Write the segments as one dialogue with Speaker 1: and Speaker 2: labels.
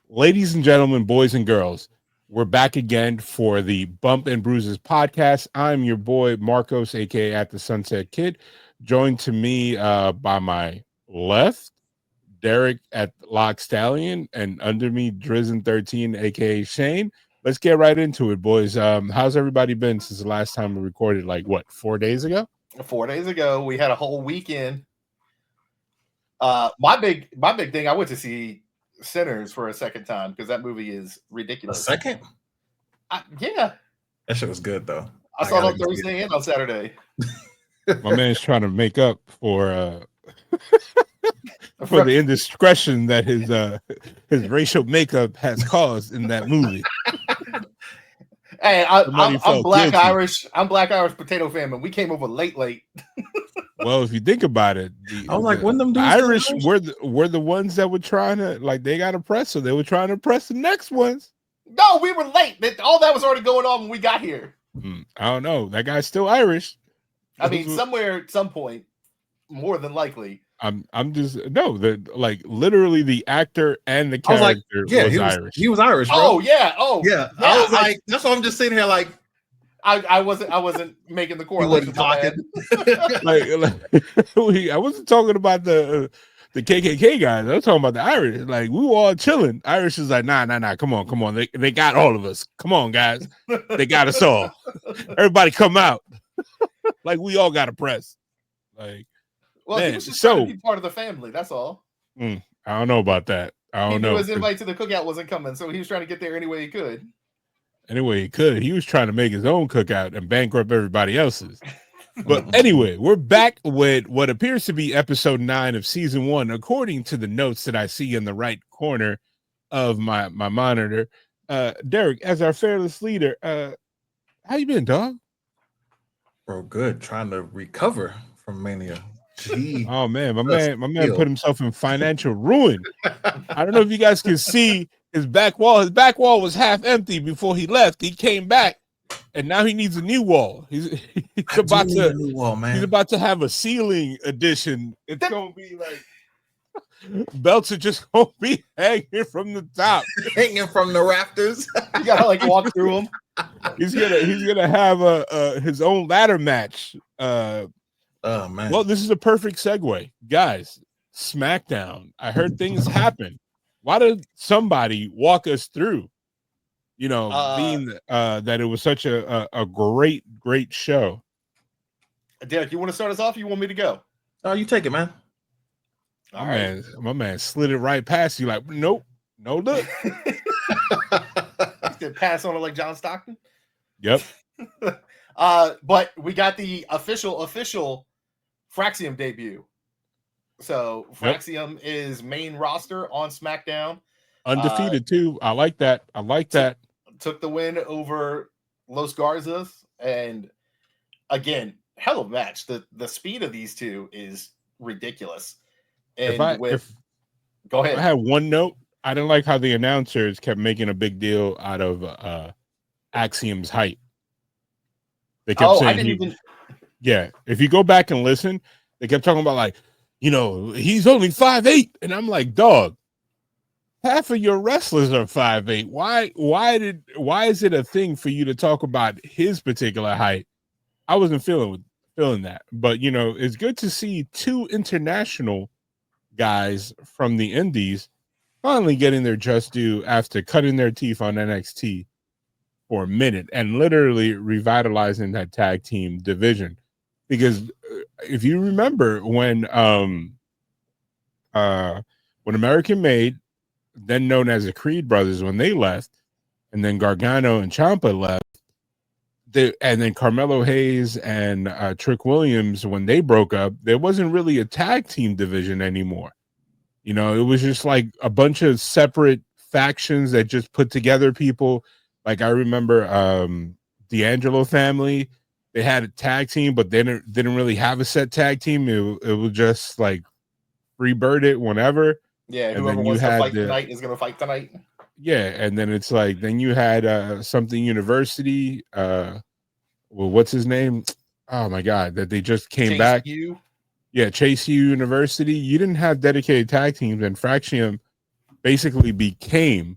Speaker 1: Ladies and gentlemen, boys and girls, we're back again for the Bump and Bruises podcast. I'm your boy Marcos, aka at the Sunset Kid, joined to me by my left, Derek at Lock Stallion, and under me, Drizzen13, aka Shane. Let's get right into it, boys. How's everybody been since the last time we recorded? Like what, 4 days ago?
Speaker 2: 4 days ago, we had a whole weekend. My big thing, I went to see Sinners for a second time because that movie is ridiculous.
Speaker 3: A second?
Speaker 2: Yeah.
Speaker 3: That shit was good though.
Speaker 2: I saw it on Thursday and on Saturday.
Speaker 1: My man's trying to make up for the indiscretion that his racial makeup has caused in that movie.
Speaker 2: Hey, I'm Black guilty. Irish. I'm Black Irish potato famine. We came over late.
Speaker 1: Well, if you think about it,
Speaker 3: I was like, when them dudes
Speaker 1: Irish were the ones that were trying to, like, they got oppressed, so they were trying to press the next ones.
Speaker 2: No, we were late. All that was already going on when we got here.
Speaker 1: I don't know. That guy's still Irish.
Speaker 2: I mean, somewhere at some point, more than likely.
Speaker 1: I'm just like literally the actor and the character was Irish.
Speaker 3: He was Irish, bro.
Speaker 2: Oh yeah.
Speaker 3: I was like, that's why I'm just sitting here like
Speaker 2: I wasn't making the correlation.
Speaker 3: Talking.
Speaker 1: I wasn't talking about the KKK guys. I was talking about the Irish. Like, we were all chilling. Irish is like, nah. Come on. They got all of us. Come on, guys. They got us all. Everybody come out. Like, we all got oppressed. Like,
Speaker 2: well, man, he was just trying to be part of the family. That's all.
Speaker 1: I don't know about that. I don't know.
Speaker 2: His invite to the cookout wasn't coming, so he was trying to get there any way he could.
Speaker 1: Anyway, he could. He was trying to make his own cookout and bankrupt everybody else's. But anyway, we're back with what appears to be episode 9 of season 1, according to the notes that I see in the right corner of my monitor. Derek, as our fearless leader, how you been, dog?
Speaker 3: Bro, good. Trying to recover from mania. Gee.
Speaker 1: Oh man, my man put himself in financial ruin. I don't know if you guys can see his back wall. His back wall was half empty before he left. He came back, and now he needs a new wall. He's about to
Speaker 3: new wall, man.
Speaker 1: He's about to have a ceiling addition. It's gonna be like belts are just gonna be hanging from the top,
Speaker 3: hanging from the rafters.
Speaker 2: You gotta like walk through them.
Speaker 1: He's gonna have his own ladder match.
Speaker 3: Oh man.
Speaker 1: Well, this is a perfect segue, guys. SmackDown. I heard things happen. Why did somebody walk us through? Being that it was such a great show.
Speaker 2: Derek, you want to start us off? Or you want me to go?
Speaker 3: Oh, you take it, man.
Speaker 1: My man slid it right past you. Like, nope, no look.
Speaker 2: Did pass on it like John Stockton.
Speaker 1: Yep.
Speaker 2: But we got the official Fraxium debut. So Fraxium is main roster on SmackDown.
Speaker 1: Undefeated too. I like that.
Speaker 2: Took the win over Los Garzas, and again, hell of a match. The speed of these two is ridiculous. And go ahead.
Speaker 1: I had one note. I didn't like how the announcers kept making a big deal out of Axiom's height. They kept saying yeah, if you go back and listen, they kept talking about, like, he's only 5'8", and I'm like, dog, half of your wrestlers are 5'8". Why is it a thing for you to talk about his particular height? I wasn't feeling that, but it's good to see 2 international guys from the indies finally getting their just due after cutting their teeth on NXT for a minute and literally revitalizing that tag team division. Because if you remember when American Made, then known as the Creed Brothers, when they left, and then Gargano and Ciampa left, and then Carmelo Hayes and Trick Williams, when they broke up, there wasn't really a tag team division anymore. It was just like a bunch of separate factions that just put together people. Like, I remember D'Angelo family, they had a tag team, but they didn't really have a set tag team. It was just like freebird it whenever.
Speaker 2: Yeah, whoever wants to fight tonight is going to fight tonight.
Speaker 1: Yeah, and then it's like, then you had something University. What's his name? Oh my God, that they just came
Speaker 2: Chase
Speaker 1: back.
Speaker 2: U.
Speaker 1: Yeah, Chase U University. You didn't have dedicated tag teams, and Fraxium basically became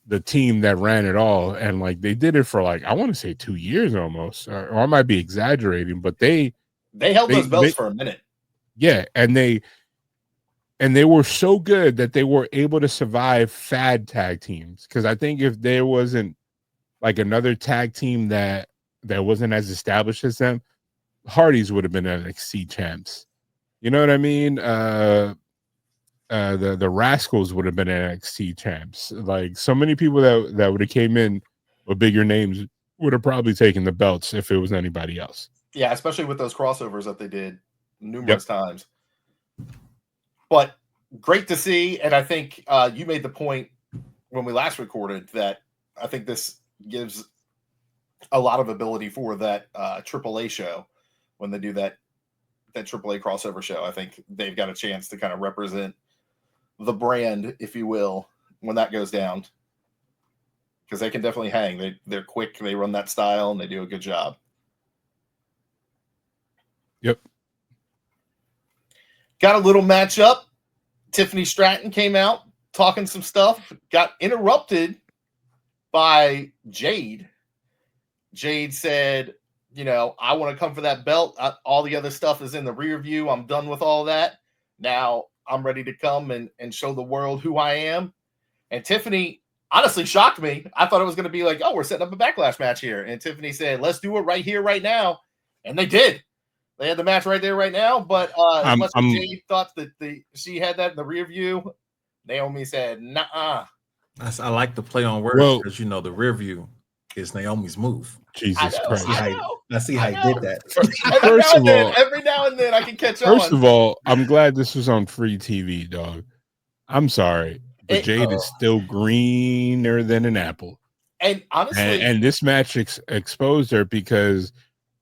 Speaker 1: the team that ran it all, and like they did it for like I want to say 2 years almost, or I might be exaggerating, but they
Speaker 2: held those belts for a minute.
Speaker 1: Yeah, and they were so good that they were able to survive fad tag teams. Because I think if there wasn't like another tag team that wasn't as established as them, Hardys would have been NXT champs. You know what I mean? The Rascals would have been NXT champs. Like so many people that would have came in with bigger names would have probably taken the belts if it was anybody else.
Speaker 2: Yeah, especially with those crossovers that they did numerous times. But great to see, and I think you made the point when we last recorded that I think this gives a lot of ability for that AAA show when they do that AAA crossover show. I think they've got a chance to kind of represent the brand, if you will, when that goes down, because they can definitely hang. They're quick, they run that style, and they do a good job.
Speaker 1: Yep.
Speaker 2: Got a little matchup. Tiffany Stratton came out talking some stuff, got interrupted by Jade. Jade said, I want to come for that belt. All the other stuff is in the rear view. I'm done with all that. Now I'm ready to come and show the world who I am. And Tiffany honestly shocked me. I thought it was going to be like, oh, we're setting up a backlash match here. And Tiffany said, let's do it right here, right now. And they did. They had the match right there, right now. But as much as Jade thought that she had that in the rear view, Naomi said, nah.
Speaker 3: I like the play on words because, the rear view is Naomi's move.
Speaker 1: Jesus Christ.
Speaker 3: I see how you did that.
Speaker 2: Every now and then I can catch on.
Speaker 1: First of all, I'm glad this was on free TV, dog. I'm sorry, but Jade is still greener than an apple.
Speaker 2: And honestly,
Speaker 1: and this match exposed her because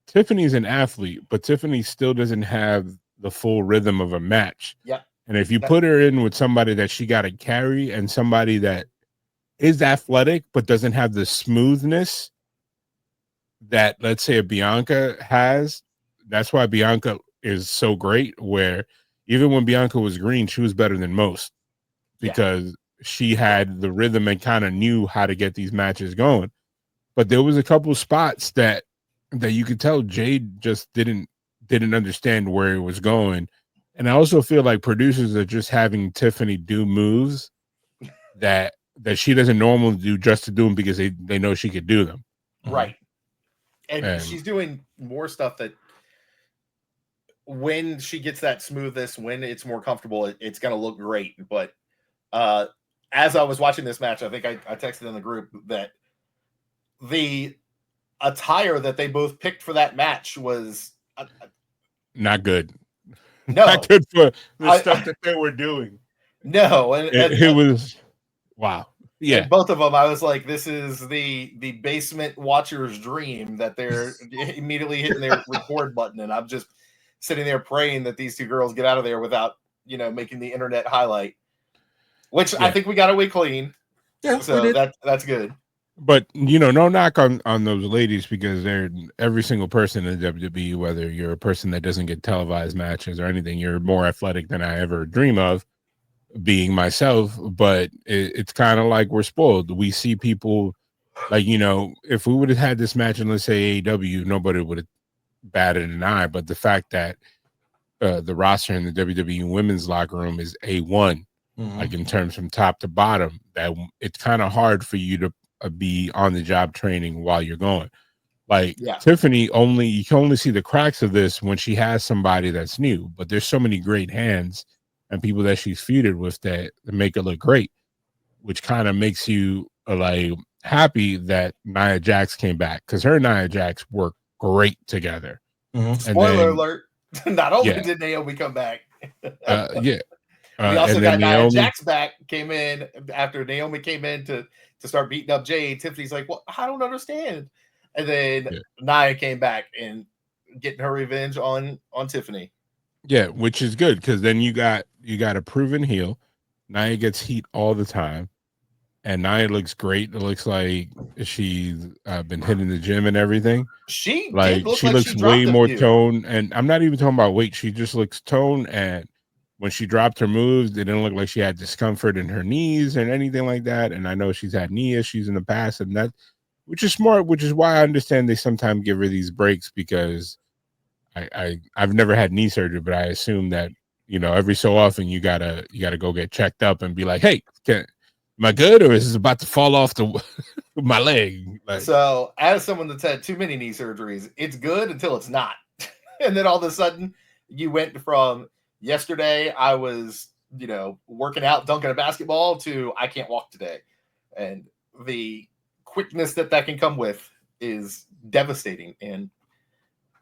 Speaker 1: Tiffany's an athlete, but Tiffany still doesn't have the full rhythm of a match.
Speaker 2: Yeah.
Speaker 1: And if you put her in with somebody that she got to carry and somebody that is athletic but doesn't have the smoothness that, let's say, a Bianca has, that's why Bianca is so great, where even when Bianca was green, she was better than most because she had the rhythm and kind of knew how to get these matches going. But there was a couple spots that you could tell Jade just didn't understand where it was going. And I also feel like producers are just having Tiffany do moves that she doesn't normally do just to do them because they know she could do them.
Speaker 2: Right. And she's doing more stuff that when she gets that smoothness, when it's more comfortable, it's going to look great. But as I was watching this match, I think I texted in the group that the attire that they both picked for that match was
Speaker 1: not good.
Speaker 2: No,
Speaker 1: not good for the stuff that they were doing.
Speaker 2: No,
Speaker 1: and it was wow. Yeah,
Speaker 2: both of them. I was like, this is the basement watcher's dream that they're immediately hitting their record button, and I'm just sitting there praying that these two girls get out of there without making the internet highlight. Which I think we got away clean.
Speaker 3: Yeah,
Speaker 2: so that's good.
Speaker 1: But no knock on those ladies, because they're every single person in WWE, whether you're a person that doesn't get televised matches or anything, you're more athletic than I ever dream of, being myself. But it's kind of like we're spoiled. We see people like, if we would have had this match in, let's say, AEW, nobody would have batted an eye. But the fact that the roster in the WWE women's locker room is A1, like in terms from top to bottom, that it's kind of hard for you to be on the job training while you're going. Like Tiffany, you can only see the cracks of this when she has somebody that's new, but there's so many great hands and people that she's feuded with that make it look great, which kind of makes you like happy that Nia Jax came back, because her and Nia Jax work great together.
Speaker 2: Spoiler alert, not only did Naomi come back, we also got Nia Jax back, came in after Naomi came in to start beating up Jade. Tiffany's like, well, I don't understand. And then Nia came back and getting her revenge on Tiffany.
Speaker 1: Yeah, which is good, because then you got a proven heel. Nia gets heat all the time. And Nia looks great. It looks like she's been hitting the gym and everything.
Speaker 2: She
Speaker 1: looks way more toned. And I'm not even talking about weight. She just looks toned, and when she dropped her moves, it didn't look like she had discomfort in her knees and anything like that. And I know she's had knee issues in the past, and that, which is smart, which is why I understand they sometimes give her these breaks, because I've never had knee surgery, but I assume that, you know, every so often you gotta go get checked up and be like, hey, am I good, or is this about to fall off my leg? Like,
Speaker 2: so as someone that's had too many knee surgeries, it's good until it's not. And then all of a sudden you went from yesterday I was, you know, working out, dunking a basketball, to I can't walk today. And the quickness that can come with is devastating and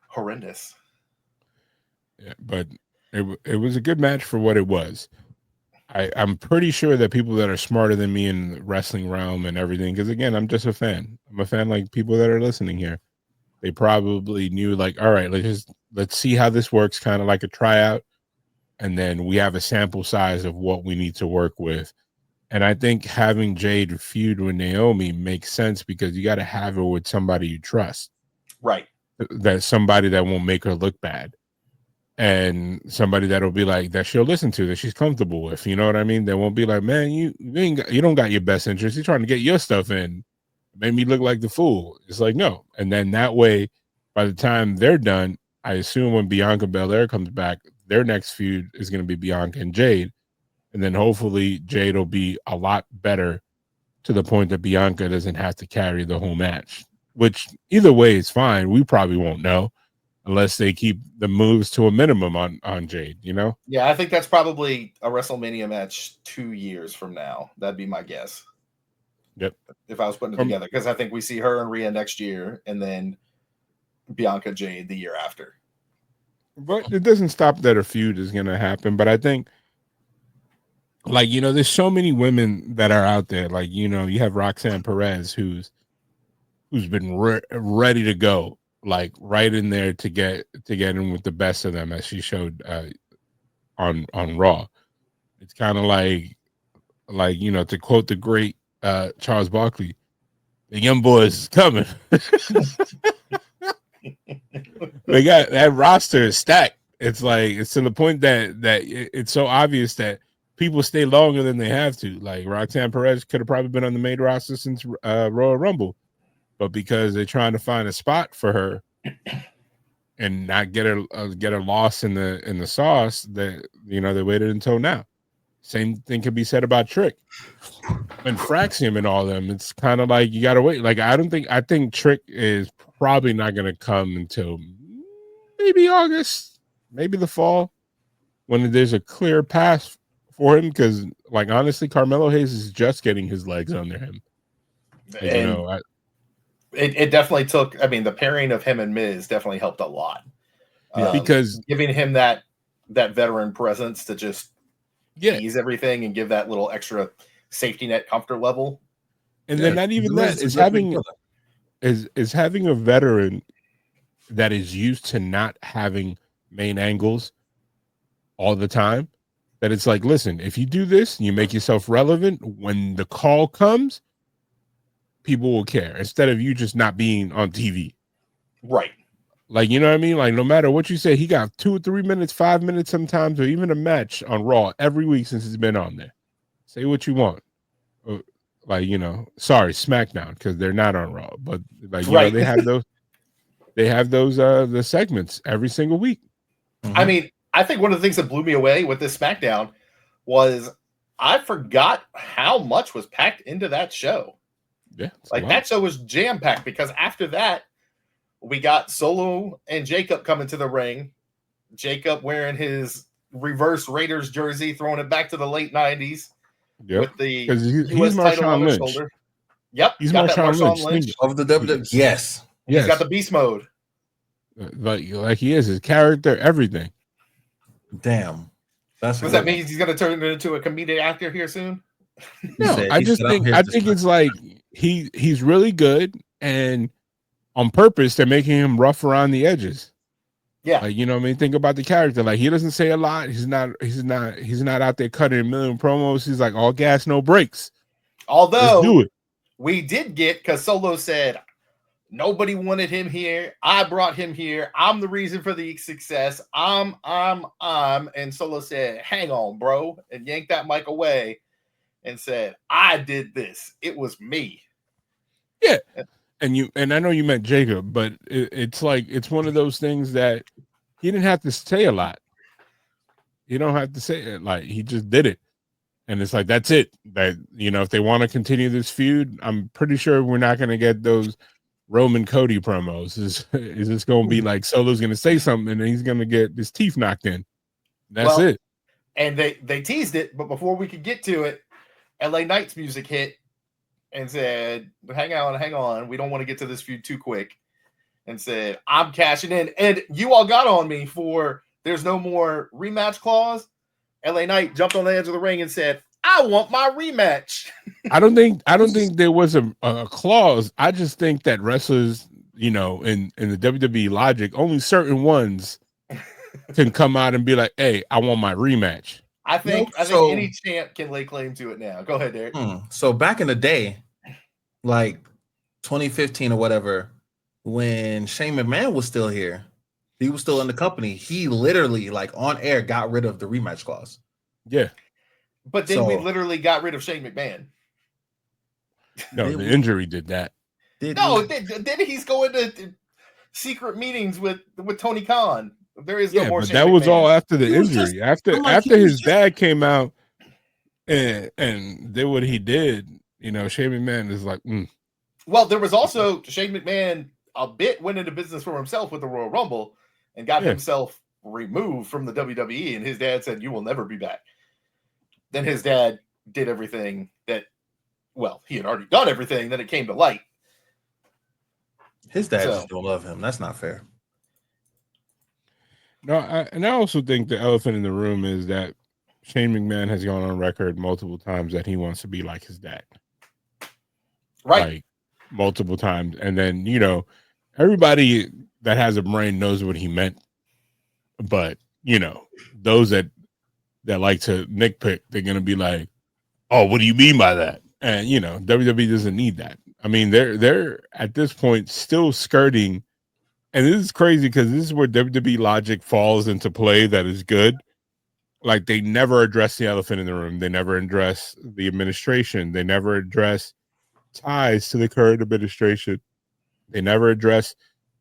Speaker 2: horrendous.
Speaker 1: Yeah, but it was a good match for what it was. I'm pretty sure that people that are smarter than me in the wrestling realm and everything, because again, I'm just a fan. I'm a fan like people that are listening here. They probably knew, like, all right, let's see how this works, kind of like a tryout. And then we have a sample size of what we need to work with. And I think having Jade feud with Naomi makes sense, because you got to have her with somebody you trust.
Speaker 2: Right.
Speaker 1: That's somebody that won't make her look bad. And somebody that'll be like, that she'll listen to, that she's comfortable with. You know what I mean? They won't be like, man, you don't got your best interest. You're trying to get your stuff in. Made me look like the fool. It's like, no. And then that way, by the time they're done, I assume when Bianca Belair comes back, their next feud is going to be Bianca and Jade. And then hopefully Jade will be a lot better, to the point that Bianca doesn't have to carry the whole match, which either way is fine. We probably won't know unless they keep the moves to a minimum on Jade, you know?
Speaker 2: Yeah, I think that's probably a WrestleMania match 2 years from now. That'd be my guess.
Speaker 1: Yep.
Speaker 2: If I was putting it together, because I think we see her and Rhea next year, and then Bianca Jade the year after.
Speaker 1: But it doesn't stop that a feud is going to happen. But I think, like, you know, there's so many women that are out there. Like, you know, you have Roxanne Perez, who's been ready to go, like right in there to get in with the best of them, as she showed on Raw. It's kind of like, you know, to quote the great Charles Barkley, the young boys is coming. They got that roster is stacked. It's like, it's to the point that it's so obvious that people stay longer than they have to. Like Roxanne Perez could have probably been on the main roster since Royal Rumble, but because they're trying to find a spot for her and not get her lost in the sauce, that, you know, they waited until now. Same thing can be said about Trick and Fraxium and all them. It's kind of like you gotta wait. Like I think Trick is probably not gonna come until maybe August, maybe the fall, when there's a clear path for him. Because, like, honestly, Carmelo Hayes is just getting his legs under him. Like, you know,
Speaker 2: it definitely took. I mean, the pairing of him and Miz definitely helped a lot.
Speaker 1: Because
Speaker 2: giving him that veteran presence to just ease everything and give that little extra safety net comfort level.
Speaker 1: And then not even that is having a veteran that is used to not having main angles all the time. That it's like, listen, if you do this, you make yourself relevant. When the call comes, people will care, instead of you just not being on TV.
Speaker 2: Right.
Speaker 1: Like, you know what I mean? Like, no matter what you say, he got 2 or 3 minutes, 5 minutes sometimes, or even a match on Raw every week since he's been on there. Say what you want. Like, you know, sorry, SmackDown, because they're not on Raw. But, like, you know, they have those the segments every single week.
Speaker 2: I mean, I think one of the things that blew me away with this SmackDown was I forgot how much was packed into that show.
Speaker 1: Yeah.
Speaker 2: Like, that show was jam-packed, because after that, we got Solo and Jacob coming to the ring. Jacob wearing his reverse Raiders jersey, throwing it back to the late 90s.
Speaker 1: Yep.
Speaker 2: With the
Speaker 1: US title on his shoulder.
Speaker 2: Yep.
Speaker 1: He's Marshawn Lynch
Speaker 3: of the WWE. Yes.
Speaker 2: He's got the beast mode.
Speaker 1: Like he is, his character, everything.
Speaker 3: Damn.
Speaker 2: Does that mean he's going to turn into a comedic actor here soon?
Speaker 1: No, I think it's like he's really good, and on purpose they're making him rough around the edges.
Speaker 2: Yeah,
Speaker 1: like, you know what I mean? Think about the character. Like, he doesn't say a lot. He's not out there cutting a million promos. He's like all gas, no brakes.
Speaker 2: Although
Speaker 1: do it.
Speaker 2: We did get, because Solo said, Nobody wanted him here. I brought him here. I'm the reason for the success. I'm. And Solo said, hang on, bro, and yanked that mic away and said, I did this. It was me.
Speaker 1: Yeah. And I know you meant Jacob, but it's like, it's one of those things that he didn't have to say a lot. You don't have to say it. Like, he just did it. And it's like, that's it. That, you know, if they want to continue this feud, I'm pretty sure we're not going to get those Roman Cody promos. Is this going to be like Solo's going to say something and he's going to get his teeth knocked in? That's it.
Speaker 2: And they teased it, but before we could get to it, LA Knight's music hit and said, hang on. We don't want to get to this feud too quick. And said, I'm cashing in. And you all got on me for there's no more rematch clause. LA Knight jumped on the edge of the ring and said, I want my rematch.
Speaker 1: I don't think there was a clause. I just think that wrestlers, you know, in the WWE logic, only certain ones can come out and be like, hey, I want my rematch.
Speaker 2: I think any champ can lay claim to it now. Go ahead, Derek.
Speaker 3: So back in the day, like 2015 or whatever, when Shane McMahon was still here, he was still in the company. He literally, like on air, got rid of the rematch clause.
Speaker 1: Yeah.
Speaker 2: But then we literally got rid of Shane McMahon.
Speaker 1: No, the injury did that.
Speaker 2: Then he's going to secret meetings with Tony Khan. There is no more.
Speaker 1: But that was all after the injury. After his dad came out and did what he did, you know, Shane McMahon is like,
Speaker 2: Well, there was also Shane McMahon went into business for himself with the Royal Rumble and got himself removed from the WWE, and his dad said, you will never be back. Then his dad did everything that, well, he had already done everything, then it came to light.
Speaker 3: His dad just don't love him. That's not fair.
Speaker 1: No, I also think the elephant in the room is that Shane McMahon has gone on record multiple times that he wants to be like his dad.
Speaker 2: Right.
Speaker 1: Like, multiple times. And then, you know, everybody that has a brain knows what he meant. But, you know, those that like to nitpick, they're going to be like, oh, what do you mean by that? And, you know, WWE doesn't need that. I mean, they're at this point still skirting. And this is crazy because this is where WWE logic falls into play that is good. Like, they never address the elephant in the room. They never address the administration. They never address ties to the current administration. They never address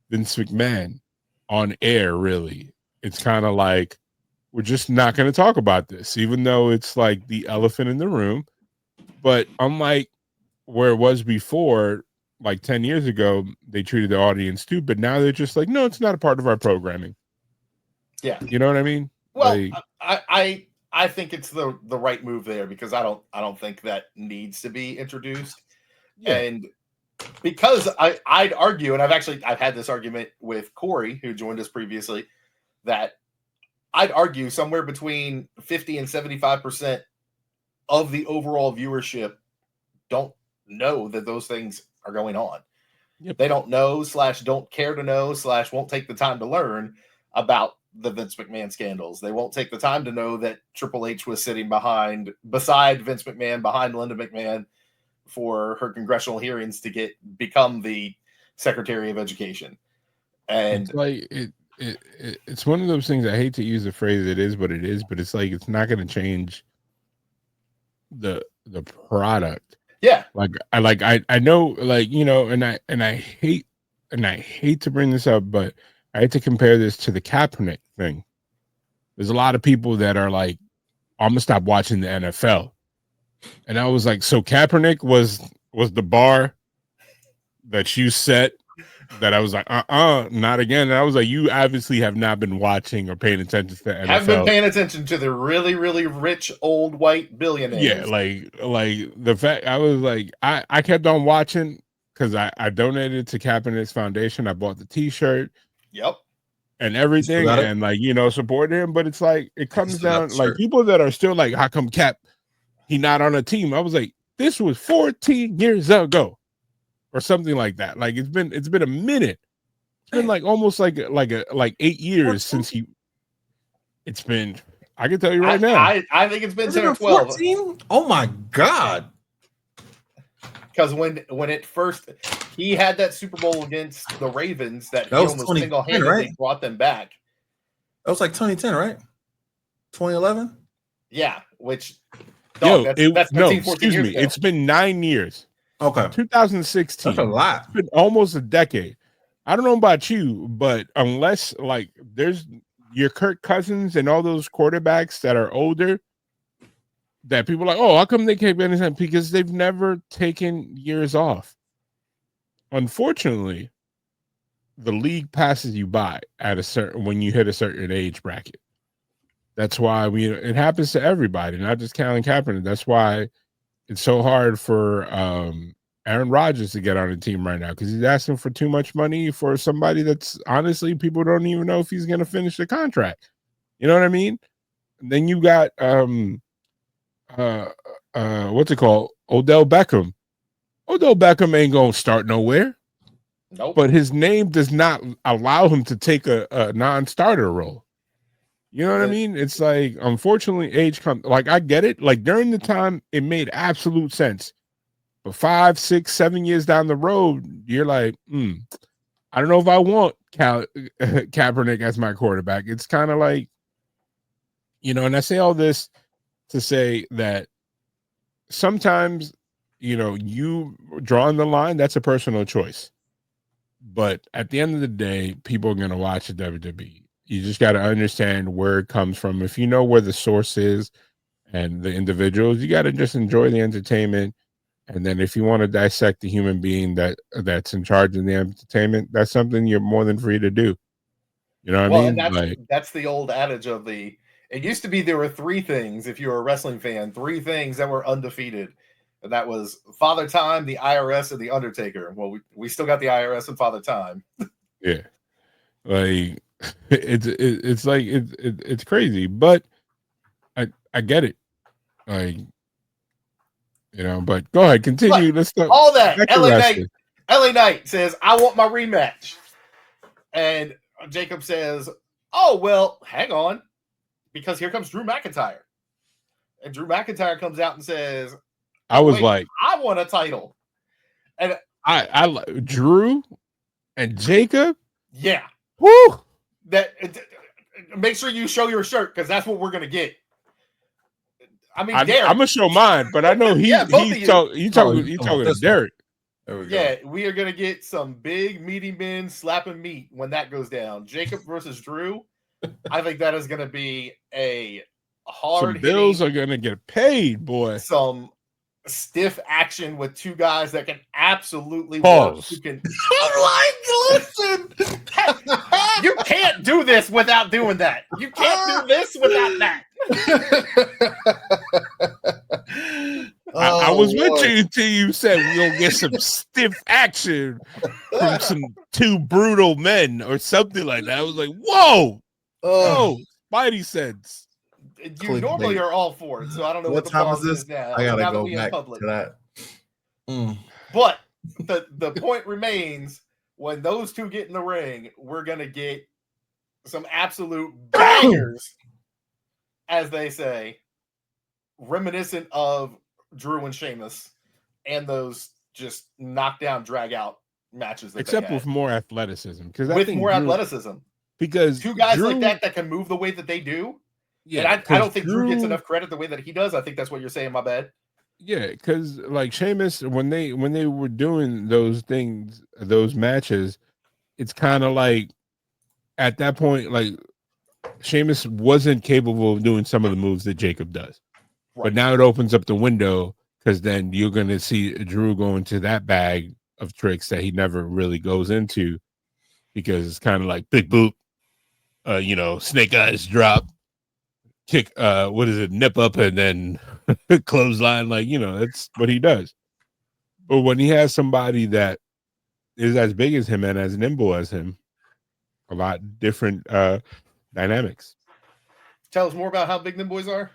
Speaker 1: Vince McMahon on air, really. It's kind of like, we're just not going to talk about this, even though it's like the elephant in the room. But unlike where it was before, like 10 years ago, they treated the audience stupid. Now they're just like, no, it's not a part of our programming.
Speaker 2: Yeah.
Speaker 1: You know what I mean?
Speaker 2: Well,
Speaker 1: like,
Speaker 2: I think it's the right move there because I don't think that needs to be introduced. Yeah. And because I'd argue, and I've had this argument with Corey, who joined us previously, that I'd argue somewhere between 50 and 75% of the overall viewership don't know that those things are going on. Yep. They don't know / don't care to know / won't take the time to learn about the Vince McMahon scandals. They won't take the time to know that Triple H was sitting beside Vince McMahon, behind Linda McMahon for her congressional hearings to become the Secretary of Education. And
Speaker 1: it's like it's one of those things. I hate to use the phrase "it is what it is," but it's like it's not going to change the product.
Speaker 2: Yeah,
Speaker 1: I know, like, you know, and I hate to bring this up, but I hate to compare this to the Kaepernick thing. There's a lot of people that are like, I'm gonna stop watching the NFL, and I was like, so Kaepernick was the bar that you set. That I was like, not again. And I was like, you obviously have not been watching or paying attention to the NFL.
Speaker 2: Have been paying attention to the really, really rich old white billionaires.
Speaker 1: Yeah, like the fact I was like, I kept on watching because I donated to Kaepernick's foundation. I bought the T-shirt.
Speaker 2: Yep.
Speaker 1: And everything, and like, you know, support him. But it's like it comes down like people that are still like, how come Cap he not on a team? I was like, this was 14 years ago. Or something like that. Like it's been a minute. It's been like almost like 8 years since he. It's been. I can tell you right now.
Speaker 2: I think it's been 10 or 12.
Speaker 3: 14? Oh my god!
Speaker 2: Because when it first, He had that Super Bowl against the Ravens that he
Speaker 3: was
Speaker 2: almost single-handedly brought them back.
Speaker 3: That was like 2010, right? 2011?
Speaker 2: Yeah, which that's 13, 14 years ago.
Speaker 1: It's been 9 years.
Speaker 3: Okay.
Speaker 1: 2016.
Speaker 3: That's a lot.
Speaker 1: It's been almost a decade. I don't know about you, but unless like there's your Kirk Cousins and all those quarterbacks that are older, that people are like, oh, how come they can't be anything? Because they've never taken years off. Unfortunately, the league passes you by when you hit a certain age bracket. That's why it happens to everybody, not just Colin Kaepernick. That's why it's so hard for Aaron Rodgers to get on the team right now, because he's asking for too much money for somebody that's honestly people don't even know if he's going to finish the contract. You know what I mean? And then you got what's it called? Odell Beckham. Odell Beckham ain't gonna start nowhere.
Speaker 2: Nope.
Speaker 1: But his name does not allow him to take a non-starter role. You know what I mean? It's like, unfortunately, age comes. Like, I get it. Like, during the time, it made absolute sense. But 5, 6, 7 years down the road, you're like, I don't know if I want Kaepernick as my quarterback. It's kind of like, and I say all this to say that sometimes, you drawing the line, that's a personal choice. But at the end of the day, people are going to watch the WWE. You just got to understand where it comes from. If you know where the source is and the individuals, you got to just enjoy the entertainment. And then if you want to dissect the human being that's in charge of the entertainment, that's something you're more than free to do. You know what I mean?
Speaker 2: And that's the old adage of it used to be there were 3 things, if you were a wrestling fan, 3 things that were undefeated. And that was Father Time, the IRS, and the Undertaker. Well, we still got the IRS and Father Time.
Speaker 1: Yeah. Like, it's like it's crazy, but I get it. Like, but go ahead, continue. Let's start.
Speaker 2: All that LA Knight says, I want my rematch. And Jacob says, oh, well, hang on, because here comes Drew McIntyre. And Drew McIntyre comes out and says,
Speaker 1: I
Speaker 2: want a title. And
Speaker 1: I Drew and Jacob.
Speaker 2: Yeah.
Speaker 1: Woo!
Speaker 2: That make sure you show your shirt, because that's what we're gonna get. I mean,
Speaker 1: I'm gonna show mine, but I know he's talking to Derek.
Speaker 2: There we go. Yeah, we are gonna get some big meaty men slapping meat when that goes down. Jacob versus Drew. I think that is gonna be a hard.
Speaker 1: Some bills are gonna get paid, boy.
Speaker 2: Some stiff action with 2 guys that can absolutely
Speaker 1: pause.
Speaker 2: Work. Listen, you can't do this without doing that. You can't do this without that.
Speaker 1: I was with you until you said we're gonna get some stiff action from some 2 brutal men or something like that. I was like, whoa, Spidey sense.
Speaker 2: You normally are all for it, so I don't know what the pause is now.
Speaker 3: I gotta go back to that.
Speaker 2: But the point remains, when those 2 get in the ring, we're gonna get some absolute bangers, as they say, reminiscent of Drew and Sheamus and those just knockdown, drag out matches.
Speaker 1: Except with more athleticism,
Speaker 2: athleticism,
Speaker 1: because
Speaker 2: 2 guys like that can move the way that they do. Yeah, and I don't think Drew gets enough credit the way that he does. I think that's what you're saying. My bad.
Speaker 1: Yeah, because like Sheamus, when they were doing those things, those matches, it's kind of like at that point, like Sheamus wasn't capable of doing some of the moves that Jacob does. Right. But now it opens up the window, because then you're going to see Drew go into that bag of tricks that he never really goes into, because it's kind of like big boot, snake eyes drop. Kick, nip up and then clothesline, that's what he does. But when he has somebody that is as big as him and as nimble as him, a lot different dynamics.
Speaker 2: Tell us more about how big them boys are.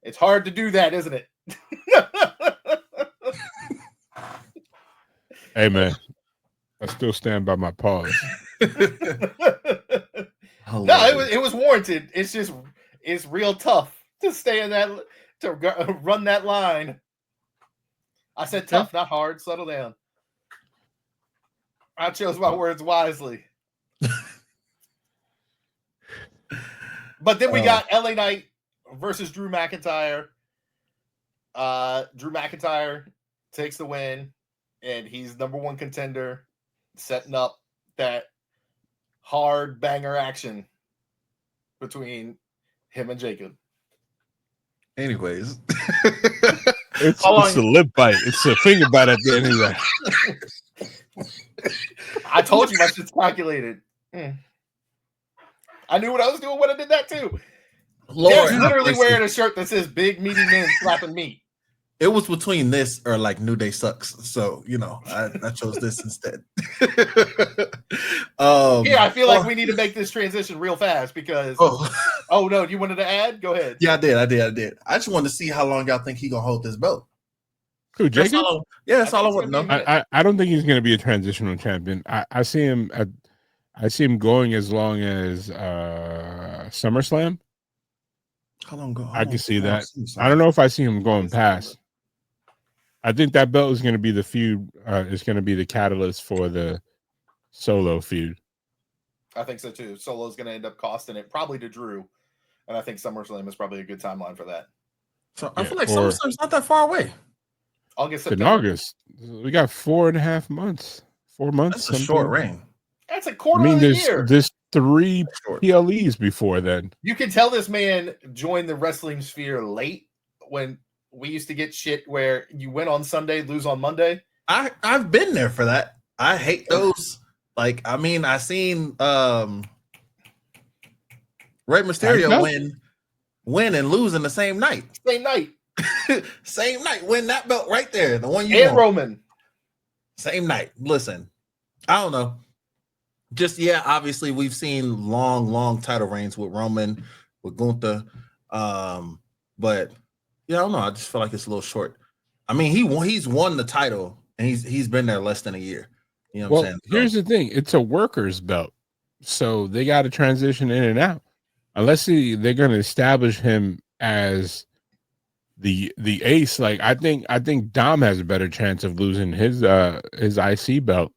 Speaker 2: It's hard to do that, isn't it?
Speaker 1: Hey man, I still stand by my pause.
Speaker 2: No, it was warranted. It's real tough to stay in that, to run that line. I said tough, not hard. Settle down. I chose my words wisely. But then we got LA Knight versus Drew McIntyre. Drew McIntyre takes the win, and he's #1 contender, setting up that hard banger action between him and Jacob.
Speaker 3: Anyways,
Speaker 1: it's a lip bite. It's a finger bite at the end of that.
Speaker 2: I told you my shit's calculated. I knew what I was doing when I did that too. Lord, they're literally wearing a shirt that says "Big Meaty Men Slapping Meat."
Speaker 3: It was between this or like New Day Sucks, so I chose this instead.
Speaker 2: I feel like we need to make this transition real fast because. Oh no, you wanted to add? Go ahead.
Speaker 3: Yeah, I did. I just wanted to see how long y'all think he gonna hold this belt.
Speaker 1: Who, Jacob?
Speaker 3: That's all I want to
Speaker 1: know. I don't think he's going to be a transitional champion. I see him going as long as SummerSlam.
Speaker 3: How long ago?
Speaker 1: I can see that. I don't know if I see him going past. I think that belt is going to be the feud. Is going to be the catalyst for the Solo feud.
Speaker 2: I think so too. Solo's going to end up costing it probably to Drew, and I think SummerSlam is probably a good timeline for that.
Speaker 3: So I feel like SummerSlam's not that far away.
Speaker 2: August,
Speaker 1: September. In August, we got 4.5 months. 4 months.
Speaker 3: That's a short reign.
Speaker 2: That's a quarter of the year.
Speaker 1: There's 3 PLEs before then.
Speaker 2: You can tell this man joined the wrestling sphere late when we used to get shit where you win on Sunday, lose on Monday.
Speaker 3: I've been there for that. I hate those. Like, I mean, I seen Rey Mysterio win and lose in the same night.
Speaker 2: Same night.
Speaker 3: Same night. Win that belt right there. The one you
Speaker 2: and won. Roman.
Speaker 3: Same night. Listen, I don't know. Just obviously we've seen long title reigns with Roman, with Gunther. But I don't know. I just feel like it's a little short. I mean, he's won the title and he's been there less than a year. You know what I'm saying?
Speaker 1: Here's the thing: it's a workers' belt, so they got to transition in and out. Unless they're going to establish him as the ace. Like I think Dom has a better chance of losing his IC belt,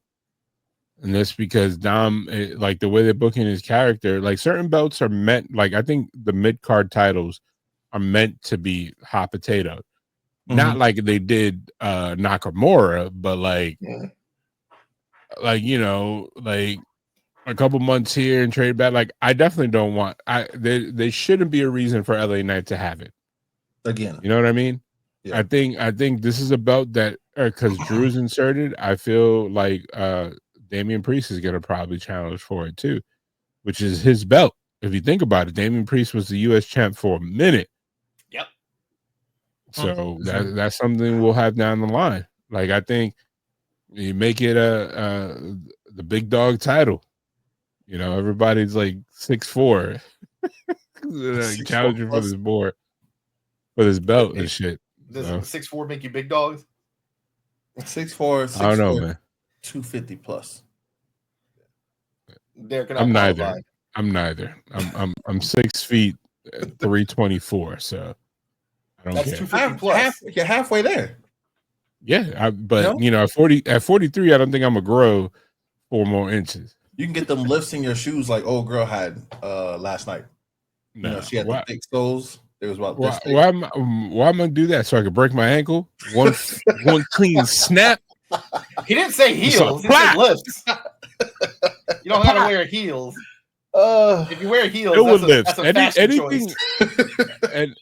Speaker 1: and that's because Dom, like the way they're booking his character, like certain belts are meant. Like I think the mid card titles are meant to be hot potato, not like they did Nakamura, but like. Like like a couple months here and trade back. Like I definitely don't want. There shouldn't be a reason for LA Knight to have it
Speaker 3: again.
Speaker 1: You know what I mean? Yeah. I think this is a belt that because Drew's inserted. I feel like Damian Priest is gonna probably challenge for it too, which is his belt. If you think about it, Damian Priest was the U.S. champ for a minute.
Speaker 2: Yep.
Speaker 1: So that's something we'll have down the line. Like I think. You make it the big dog title. Everybody's like 6'4", challenging for this board, for this belt and shit.
Speaker 2: Does 6'4" make you big dogs?
Speaker 3: 6'4",
Speaker 1: I don't know, man.
Speaker 3: 250 plus.
Speaker 1: I'm neither. I'm 6 feet 324. So I don't care.
Speaker 2: 250 plus.
Speaker 3: You're halfway there.
Speaker 1: Yeah, but at 43, I don't think I'm gonna grow 4 more inches.
Speaker 3: You can get them lifts in your shoes like old girl had last night.
Speaker 1: No,
Speaker 3: she had the thick soles. It was about this.
Speaker 1: Why am I gonna do that? So I could break my ankle? One clean snap.
Speaker 2: He didn't say heels. He said lifts. You don't have to wear heels. If you wear heels, that's a fashion choice.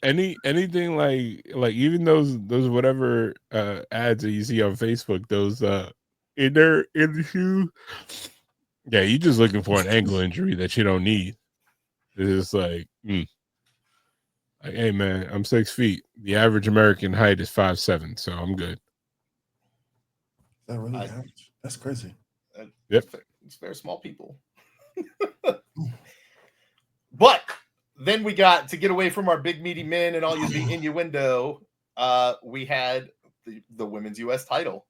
Speaker 1: anything like even those whatever ads that you see on Facebook, those in the shoe. Yeah, you're just looking for an ankle injury that you don't need. It's like, hey man, I'm 6 feet. The average American height is 5'7", so I'm good.
Speaker 3: Is that really average? That's crazy.
Speaker 1: Yep,
Speaker 2: it's very small people. But then we got to get away from our big meaty men and all use the innuendo. We had the women's U.S. title.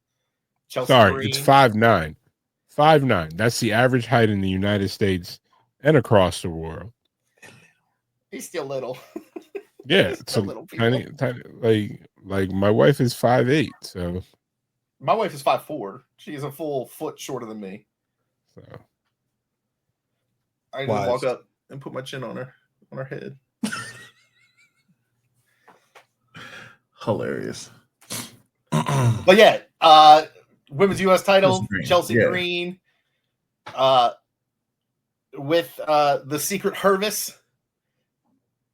Speaker 2: Chelsea Green.
Speaker 1: It's 5'9". 5'9". That's the average height in the United States and across the world.
Speaker 2: He's still little.
Speaker 1: Yeah, it's a little tiny. Like my wife is 5'8". So
Speaker 2: my wife is 5'4". She is a full foot shorter than me.
Speaker 1: So
Speaker 2: I just walk up and put my chin on her head.
Speaker 3: Hilarious.
Speaker 2: But yeah, women's U.S. title, Chelsea Green, with the Secret Hervis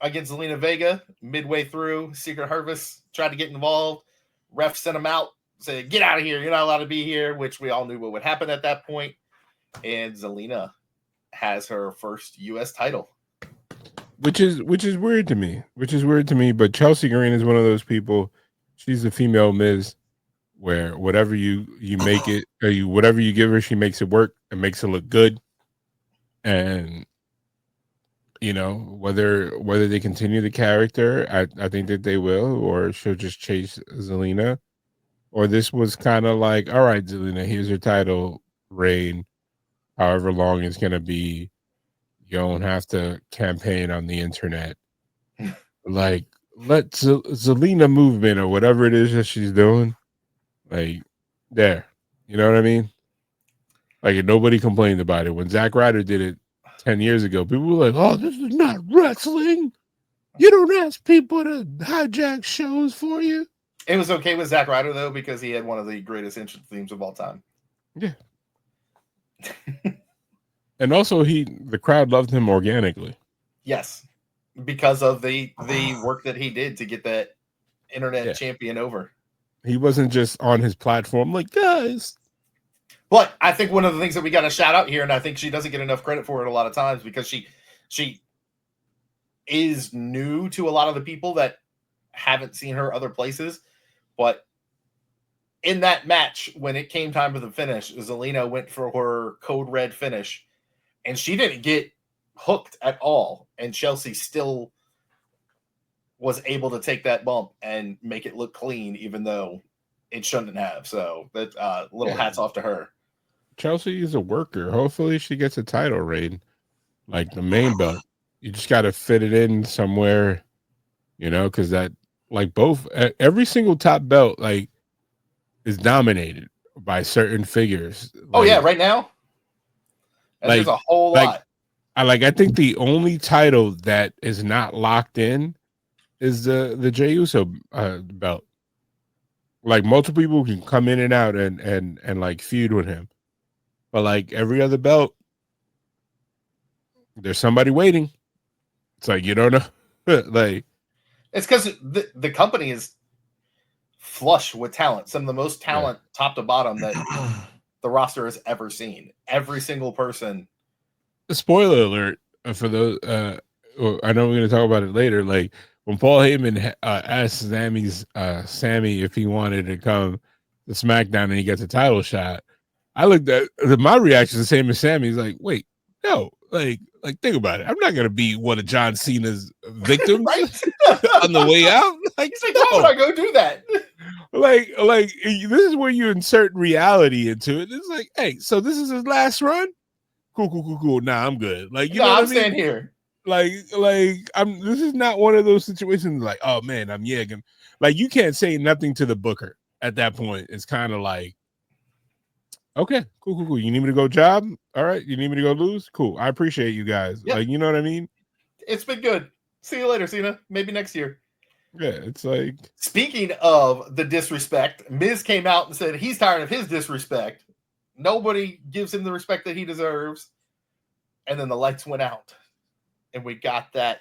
Speaker 2: against Zelina Vega. Midway through, Secret Hervis tried to get involved. Ref sent him out, said, "Get out of here! You're not allowed to be here," which we all knew what would happen at that point. And Zelina has her first U.S. title,
Speaker 1: which is weird to me. But Chelsea Green is one of those people. She's a female Miz, where whatever you make it, or whatever you give her, she makes it work and makes it look good. And whether they continue the character, I think that they will, or she'll just chase Zelina. Or this was kind of like, all right, Zelina, here's your title reign, however long it's gonna be. You don't have to campaign on the internet. Like, let Zelina movement or whatever it is that she's doing, like, there. You know what I mean? Like, nobody complained about it. When Zack Ryder did it 10 years ago, people were like, "Oh, this is not wrestling. You don't ask people to hijack shows for you."
Speaker 2: It was okay with Zack Ryder, though, because he had one of the greatest entrance themes of all time.
Speaker 1: Yeah. And also, the crowd loved him organically.
Speaker 2: Yes, because of the work that he did to get that internet champion over.
Speaker 1: He wasn't just on his platform like, guys.
Speaker 2: But I think one of the things that we got to shout out here, and I think she doesn't get enough credit for it a lot of times, because she is new to a lot of the people that haven't seen her other places. But in that match, when it came time for the finish, Zelina went for her code red finish, and she didn't get hooked at all. And Chelsea still was able to take that bump and make it look clean, even though it shouldn't have. So that little hats off to her.
Speaker 1: Chelsea is a worker. Hopefully she gets a title reign, like the main belt. You just got to fit it in somewhere, because that, like, every single top belt, like, is dominated by certain figures.
Speaker 2: Oh, yeah, right now? There's a whole lot.
Speaker 1: I think the only title that is not locked in is the Jey Uso belt. Like, multiple people can come in and out and like feud with him. But like every other belt, there's somebody waiting. It's like, you don't know. Like,
Speaker 2: it's because the company is flush with talent. Some of the most talent, top to bottom, that the roster has ever seen. Every single person.
Speaker 1: Spoiler alert for those. I know we're going to talk about it later. Like, when Paul Heyman asked Sammy if he wanted to come to SmackDown and he gets a title shot, I looked at my reaction the same as Sammy's. Like, wait, no, like think about it. I'm not gonna be one of John Cena's victims on the way out. Like,
Speaker 2: he's like, why would I go do that?
Speaker 1: Like this is where you insert reality into it. It's like, hey, so this is his last run. Cool. Nah, I'm good. Like, you know,
Speaker 2: I'm staying here.
Speaker 1: Like this is not one of those situations like, oh man, I'm yagging. Like, you can't say nothing to the booker at that point. It's kind of like, okay, cool. You need me to go job? All right. You need me to go lose? Cool. I appreciate you guys. Yep. Like, you know what I mean?
Speaker 2: It's been good. See you later, Cena. Maybe next year.
Speaker 1: Yeah, it's like,
Speaker 2: speaking of the disrespect, Miz came out and said he's tired of his disrespect. Nobody gives him the respect that he deserves. And then the lights went out. And we got that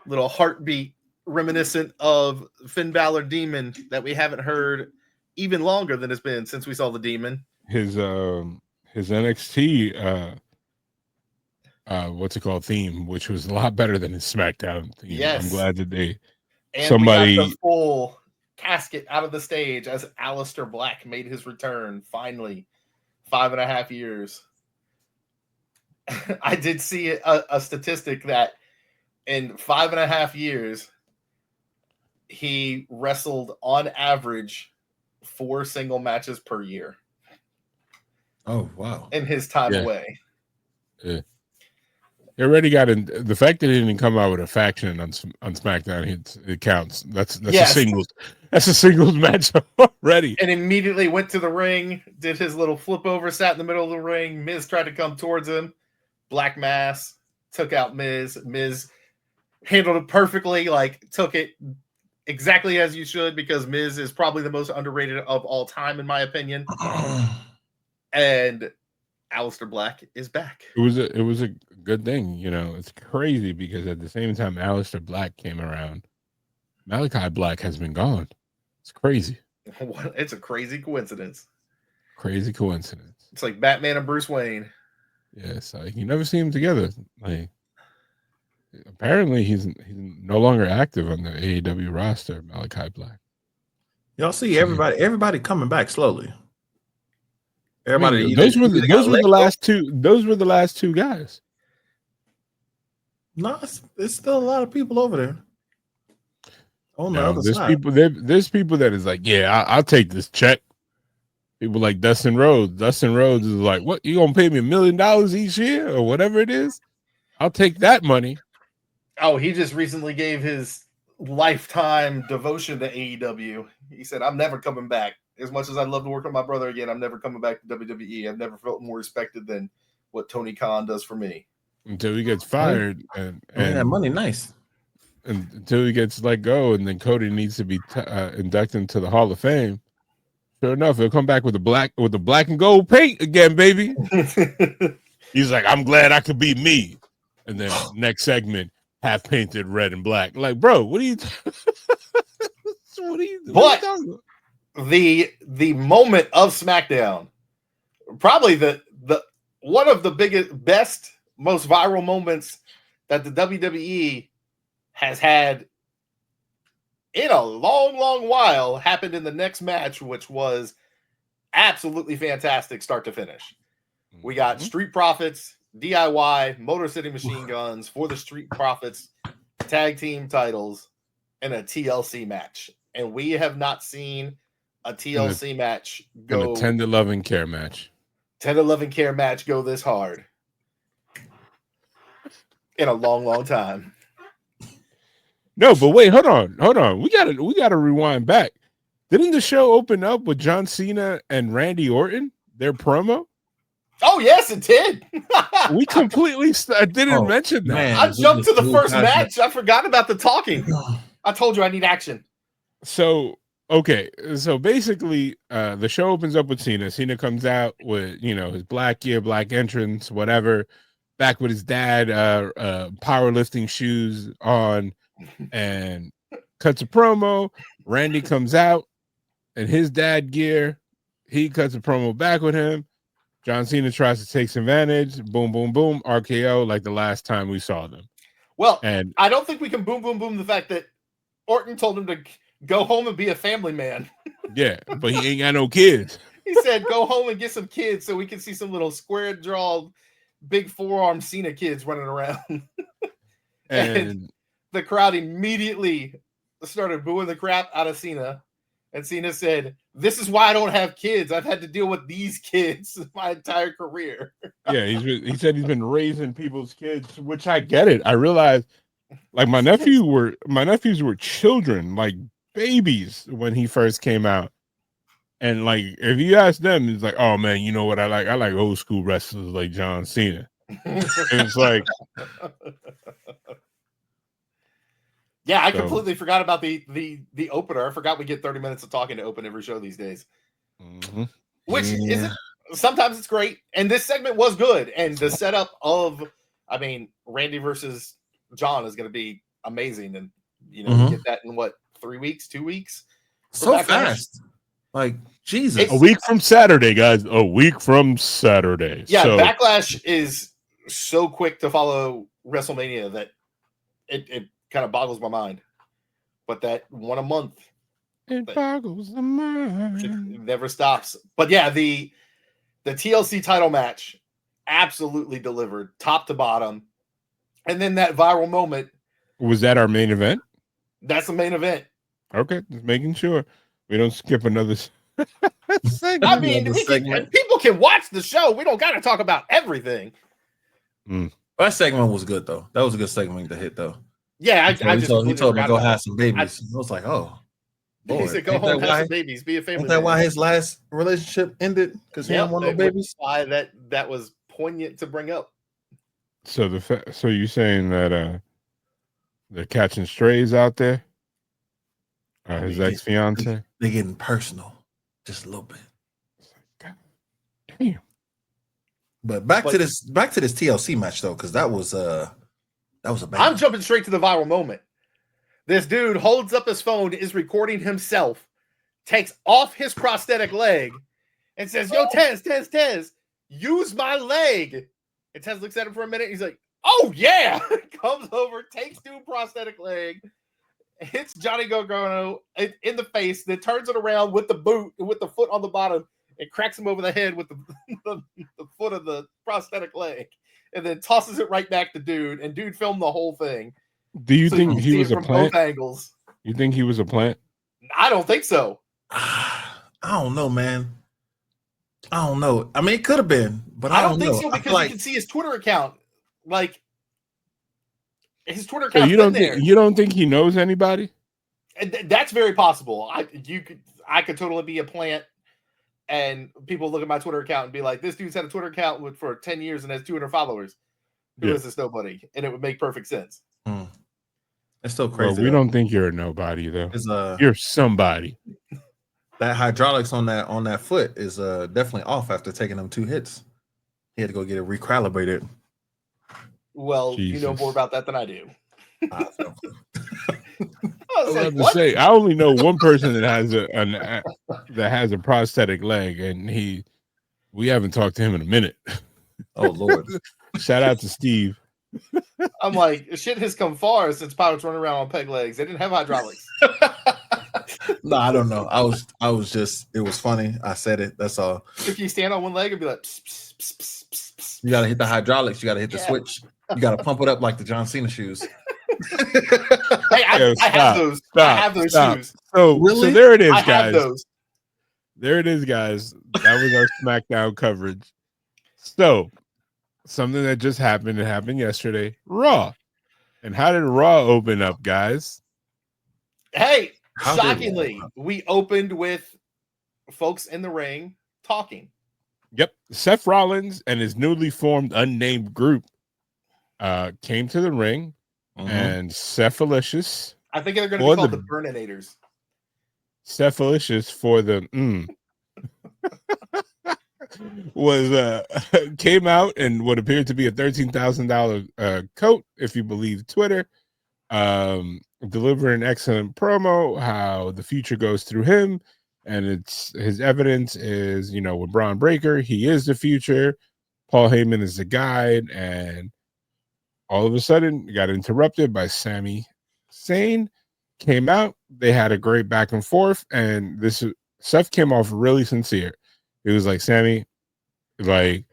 Speaker 2: little heartbeat reminiscent of Finn Balor Demon that we haven't heard even longer than it's been since we saw the Demon.
Speaker 1: His NXT what's it called, theme, which was a lot better than his SmackDown theme.
Speaker 2: Yes.
Speaker 1: I'm glad that we
Speaker 2: got the full casket out of the stage as Aleister Black made his return finally. 5.5 years. I did see a statistic that in 5.5 years he wrestled on average 4 single matches per year.
Speaker 3: Oh, wow.
Speaker 2: In his time away.
Speaker 1: Yeah. He already got in. The fact that he didn't come out with a faction on SmackDown, it counts. That's a singles. That's a singles match already.
Speaker 2: And immediately went to the ring, did his little flip over, sat in the middle of the ring. Miz tried to come towards him. Black Mass took out Miz. Miz handled it perfectly, like took it exactly as you should, because Miz is probably the most underrated of all time, in my opinion. And Aleister Black is back.
Speaker 1: It was a good thing, you know. It's crazy because at the same time Aleister Black came around, Malachi Black has been gone. It's crazy.
Speaker 2: It's a crazy coincidence.
Speaker 1: Crazy coincidence.
Speaker 2: It's like Batman and Bruce Wayne.
Speaker 1: Yes, like you never see them together. Like apparently he's no longer active on the AEW roster, Malachi Black.
Speaker 3: Y'all see everybody coming back slowly. Everybody,
Speaker 1: I mean, those were the last two guys.
Speaker 3: No, it's still a lot of people over there. On the other side.
Speaker 1: There's people that is like, yeah, I'll take this check. People like Dustin Rhodes. Dustin Rhodes is like, what? You gonna pay me $1 million each year or whatever it is? I'll take that money.
Speaker 2: Oh, he just recently gave his lifetime devotion to AEW. He said, I'm never coming back. As much as I'd love to work with my brother again, I'm never coming back to WWE. I've never felt more respected than what Tony Khan does for me.
Speaker 1: Until he gets fired. And
Speaker 3: that money, nice.
Speaker 1: And until he gets let go, and then Cody needs to be inducted into the Hall of Fame. Sure enough, he'll come back with the black and gold paint again, baby. He's like, I'm glad I could be me. And then next segment, half painted red and black. Like, bro, what are you talking about?
Speaker 2: The moment of SmackDown, probably the one of the best, most viral moments that the WWE has had in a long, long while, happened in the next match, which was absolutely fantastic start to finish. We got Street Profits, DIY, Motor City Machine Guns for the Street Profits tag team titles in a TLC match. And we have not seen a TLC match go...
Speaker 1: a 10 to 11 care match.
Speaker 2: 10 to 11 care match go this hard in a long, long time.
Speaker 1: No, but wait, hold on. We gotta rewind back. Didn't the show open up with John Cena and Randy Orton, their promo?
Speaker 2: Oh, yes, it did.
Speaker 1: We completely didn't mention that.
Speaker 2: Man, I jumped to the first match. I forgot about the talking. I told you I need action.
Speaker 1: So, okay. So basically, the show opens up with Cena. Cena comes out with, his black gear, black entrance, whatever, back with his dad, powerlifting shoes on, and cuts a promo. Randy comes out in his dad gear. He cuts a promo back with him. John Cena tries to take advantage. Boom, boom, boom. RKO like the last time we saw them.
Speaker 2: Well, and I don't think we can boom, boom, boom the fact that Orton told him to go home and be a family man.
Speaker 1: Yeah, but he ain't got no kids.
Speaker 2: He said, go home and get some kids so we can see some little square jaw, big forearm Cena kids running around. And the crowd immediately started booing the crap out of Cena. And Cena said, this is why I don't have kids. I've had to deal with these kids my entire career.
Speaker 1: Yeah, he said he's been raising people's kids, which I get it. I realized, like, my nephews were children, like babies when he first came out. And like, if you ask them, it's like, oh man, you know what I like? I like old school wrestlers like John Cena. And it's like,
Speaker 2: yeah, I completely forgot about the opener. I forgot we get 30 minutes of talking to open every show these days.
Speaker 1: Mm-hmm.
Speaker 2: Which isn't, sometimes it's great. And this segment was good. And the setup of, Randy versus John is going to be amazing. And, you get that in 3 weeks, 2 weeks?
Speaker 3: So fast. Like, Jesus.
Speaker 1: A week from Saturday, guys. A week from Saturday.
Speaker 2: Yeah, so Backlash is so quick to follow WrestleMania that it kind of boggles my mind. But that one a month.
Speaker 1: It boggles the mind.
Speaker 2: It never stops. But yeah, the TLC title match absolutely delivered top to bottom. And then that viral moment.
Speaker 1: Was that our main event?
Speaker 2: That's the main event.
Speaker 1: Okay, just making sure we don't skip another segment.
Speaker 2: I mean, people can watch the show. We don't got to talk about everything.
Speaker 3: That segment was good though. That was a good segment to hit though.
Speaker 2: Yeah,
Speaker 3: he told me go have some babies. I was like, oh,
Speaker 2: Lord. He said, "Go home, have some babies, be a family."
Speaker 3: Ain't that why his last relationship ended? Because he didn't want no babies.
Speaker 2: Why that was poignant to bring up.
Speaker 1: So so you saying that they're catching strays out there? His ex-fiance?
Speaker 3: They're getting personal, just a little bit.
Speaker 1: God damn.
Speaker 3: But back to this TLC match though, because that was a bad.
Speaker 2: I'm jumping straight to the viral moment. This dude holds up his phone, is recording himself, takes off his prosthetic leg, and says, "Yo, Tez, use my leg." And Tez looks at him for a minute. He's like, "Oh yeah!" Comes over, takes dude prosthetic leg, hits Johnny Gargano in the face, then turns it around with the boot, with the foot on the bottom, and cracks him over the head with the foot of the prosthetic leg, and then tosses it right back to dude. And dude filmed the whole thing.
Speaker 1: Do you think he was a plant?
Speaker 2: Both angles.
Speaker 1: You think he was a plant?
Speaker 2: I don't think so.
Speaker 3: I don't know, man. I don't know. I mean, it could have been, but I don't think
Speaker 2: so because you can see his Twitter account. Like his Twitter
Speaker 1: account. So you don't think he knows anybody?
Speaker 2: That's very possible. I could totally be a plant, and people look at my Twitter account and be like, "This dude's had a Twitter account for 10 years and has 200 followers. Who is this nobody?" And it would make perfect sense.
Speaker 3: It's still crazy.
Speaker 1: Well, we don't think you're a nobody though. You're somebody.
Speaker 3: That hydraulics on that foot is definitely off after taking them 2 hits. He had to go get it recalibrated.
Speaker 2: Well, Jesus. You know more about that than I do.
Speaker 1: I was like, to say, I only know one person that has a prosthetic leg, and we haven't talked to him in a minute.
Speaker 3: Oh Lord!
Speaker 1: Shout out to Steve.
Speaker 2: I'm like, shit has come far since pilots running around on peg legs. They didn't have hydraulics.
Speaker 3: No, I don't know. I was just, it was funny. I said it. That's all.
Speaker 2: If you stand on one leg and be like, pss, pss, pss, pss, pss, pss.
Speaker 3: You got to hit the hydraulics. You got to hit the switch. You got to pump it up like the John Cena shoes.
Speaker 2: Hey, I have those. I have those shoes.
Speaker 1: So, really? So there it is, guys. There it is, guys. That was our SmackDown coverage. So, something that just happened. It happened yesterday. Raw. And how did Raw open up, guys?
Speaker 2: Hey, shockingly, we opened with folks in the ring talking.
Speaker 1: Yep. Seth Rollins and his newly formed unnamed group came to the ring, and Cephalicious.
Speaker 2: I think they're going to be called the Burninators.
Speaker 1: Cephalicious for the was came out in what appeared to be a $13,000 coat, if you believe Twitter. Delivering an excellent promo, how the future goes through him, and it's his evidence is, with Braun Breaker, he is the future. Paul Heyman is the guide, and all of a sudden got interrupted by Sami Zayn. Came out, they had a great back and forth, and Seth came off really sincere. It was like, Sami, like,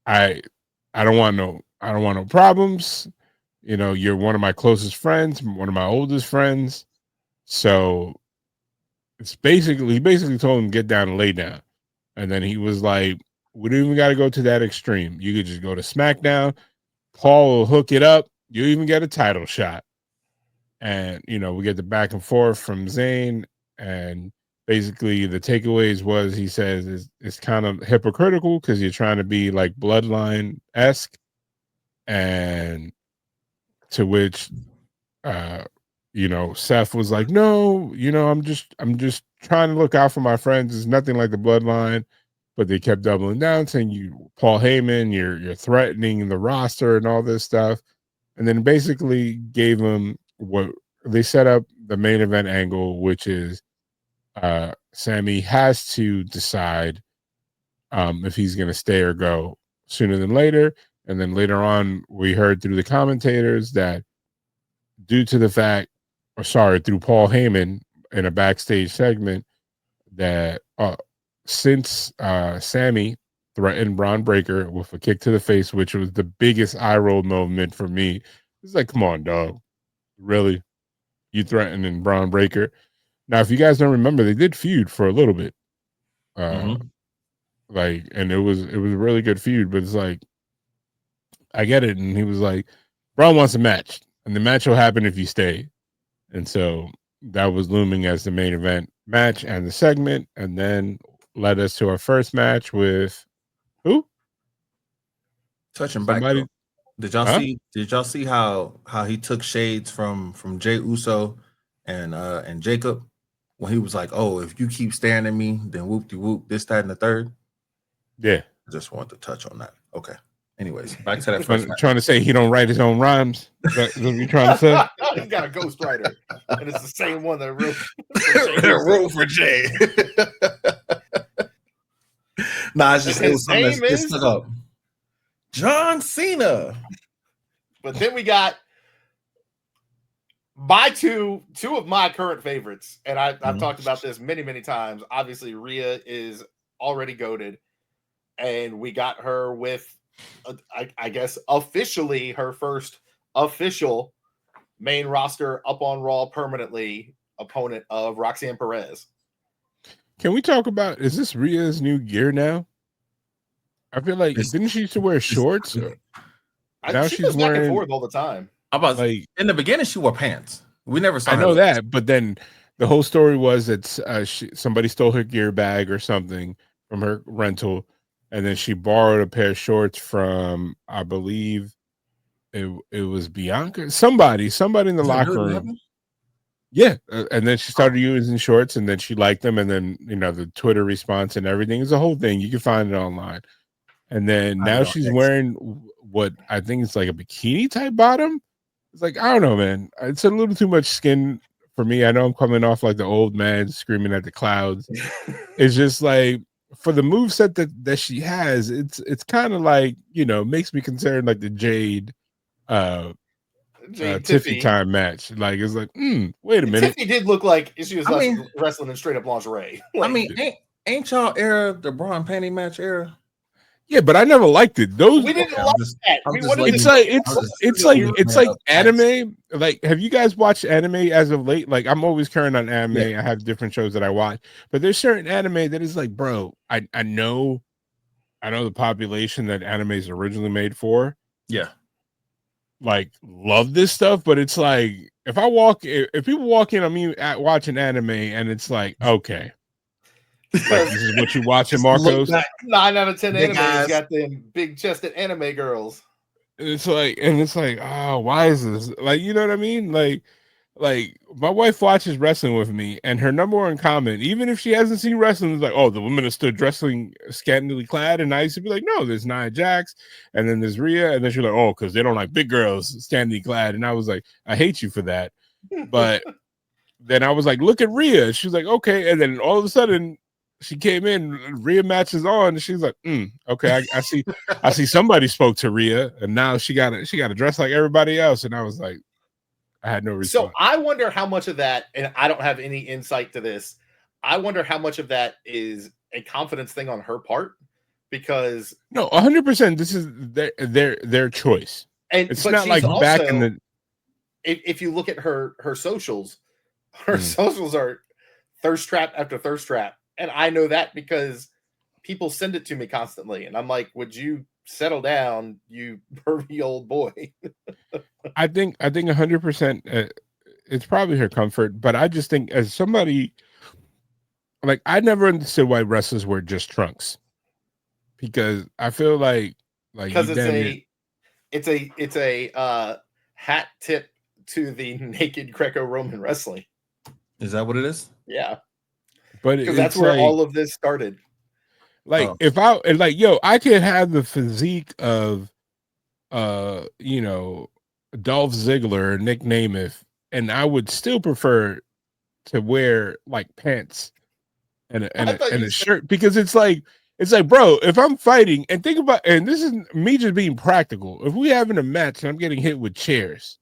Speaker 1: I don't want no problems. You're one of my closest friends, one of my oldest friends. So he basically told him, get down and lay down. And then he was like, we don't even got to go to that extreme. You could just go to SmackDown. Paul will hook it up. You even get a title shot. And, we get the back and forth from Zayn. And basically the takeaways was, he says, it's kind of hypocritical because you're trying to be like Bloodline-esque. And to which, Seth was like, no, I'm just trying to look out for my friends. It's nothing like the Bloodline. But they kept doubling down, saying, Paul Heyman, you're threatening the roster and all this stuff. And then basically gave him what they set up, the main event angle, which is Sami has to decide if he's going to stay or go sooner than later. And then later on, we heard through the commentators that through Paul Heyman in a backstage segment, that since Sami threatened Braun Breaker with a kick to the face, which was the biggest eye roll moment for me. It's like, come on, dog. Really? You threatening Braun Breaker? Now, if you guys don't remember, they did feud for a little bit. And it was a really good feud, but it's like, I get it. And he was like, Braun wants a match, and the match will happen if you stay. And so that was looming as the main event match and the segment, and then led us to our first match with who?
Speaker 3: Touching back. Though. Did y'all see how he took shades from Jey Uso and Jacob when he was like, "Oh, if you keep staring at me, then whoop de whoop, this, that, and the third."
Speaker 1: Yeah,
Speaker 3: I just wanted to touch on that. Okay. Anyways, back to that first match.
Speaker 1: Trying to say he don't write his own rhymes. That's what you trying to say?
Speaker 2: He's got a ghostwriter, and it's the same one that wrote
Speaker 3: for Jay. Nah, it's just it was something that stuck up. John Cena.
Speaker 2: But then we got my two of my current favorites, and I've talked about this many times. Obviously, Rhea is already goated, and we got her with, I guess, officially her first official main roster up on Raw permanently opponent of Roxanne Perez.
Speaker 1: Can we talk about, is this Rhea's new gear now? I feel like, didn't she used to wear shorts?
Speaker 2: Now she's wearing back and forth all the time.
Speaker 3: Like in the beginning, she wore pants. We never saw.
Speaker 1: I know that, but then the whole story was that somebody stole her gear bag or something from her rental, and then she borrowed a pair of shorts from, I believe, it was Bianca, somebody in the locker room. Yeah, and then she started using shorts, and then she liked them, and then the Twitter response and everything is a whole thing. You can find it online. And then now she's wearing what I think is like a bikini type bottom. It's like, I don't know, man. It's a little too much skin for me. I know I'm coming off like the old man screaming at the clouds. It's just like, for the moveset that she has, it's kind of like, makes me concerned like the Jade Tiffy time match. Like, it's like, wait a minute.
Speaker 2: Tiffy did look like she was wrestling in straight up lingerie.
Speaker 3: Like, I mean, ain't y'all era the bra and panty match era?
Speaker 1: Yeah, but I never liked it. We
Speaker 2: didn't like that.
Speaker 1: It's like anime. Like, have you guys watched anime as of late? Like, I'm always current on anime. Yeah. I have different shows that I watch, but there's certain anime that is like, bro, I know the population that anime is originally made for.
Speaker 3: Yeah,
Speaker 1: like, love this stuff, but it's like, if people walk in on me watching anime, and it's like, okay. Like, this is what you watching, Marcos.
Speaker 2: 9 out of 10 animes got them big chested anime girls.
Speaker 1: It's like, oh, why is this? Like, you know what I mean? Like my wife watches wrestling with me, and her number one comment, even if she hasn't seen wrestling, is like, oh, the women are still dressing scantily clad. And I used to be like, no, there's Nia Jax, and then there's Rhea, and then she's like, oh, because they don't like big girls scantily clad. And I was like, I hate you for that. But then I was like, look at Rhea. She's like, okay. And then all of a sudden, she came in, Rhea matches on, and she's like, okay, I see somebody spoke to Rhea, and now she got to dress like everybody else. And I was like, I had no response.
Speaker 2: So I wonder how much of that, and I don't have any insight to this, I wonder how much of that is a confidence thing on her part, because
Speaker 1: 100%, this is their choice. And it's not like also, back in the.
Speaker 2: If you look at her socials, socials are thirst trap after thirst trap. And I know that because people send it to me constantly. And I'm like, would you settle down, you pervy old boy?
Speaker 1: I think 100%. It's probably her comfort. But I just think, as somebody, like, I never understood why wrestlers wear just trunks. Because I feel like
Speaker 2: because it's a hat tip to the naked Greco-Roman wrestling.
Speaker 3: Is that what it is?
Speaker 2: Yeah.
Speaker 1: But
Speaker 2: because that's where all of this started.
Speaker 1: Like, if I I could have the physique of Dolph Ziggler, Nick Namath, and I would still prefer to wear like pants and a shirt, because it's like, bro, if I'm fighting, and think about, and this is me just being practical, if we having a match and I'm getting hit with chairs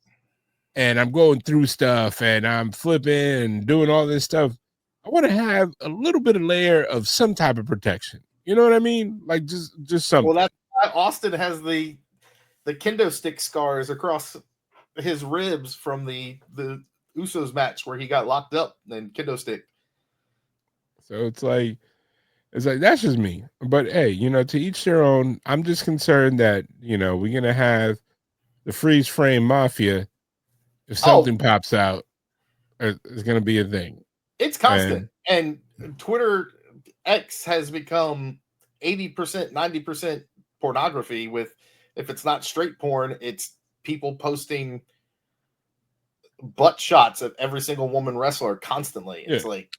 Speaker 1: and I'm going through stuff and I'm flipping and doing all this stuff, I want to have a little bit of layer of some type of protection. You know what I mean? Like, just something.
Speaker 2: Well, that's why Austin has the kendo stick scars across his ribs from the Usos match where he got locked up and kendo stick.
Speaker 1: So it's like, It's like, that's just me. But hey, you know, to each their own. I'm just concerned that, you know, we're gonna have the freeze frame mafia. If something pops out, it's gonna be a thing.
Speaker 2: It's constant. And Twitter X has become 80%, 90% pornography. With, if it's not straight porn, it's people posting butt shots of every single woman wrestler constantly. It's like,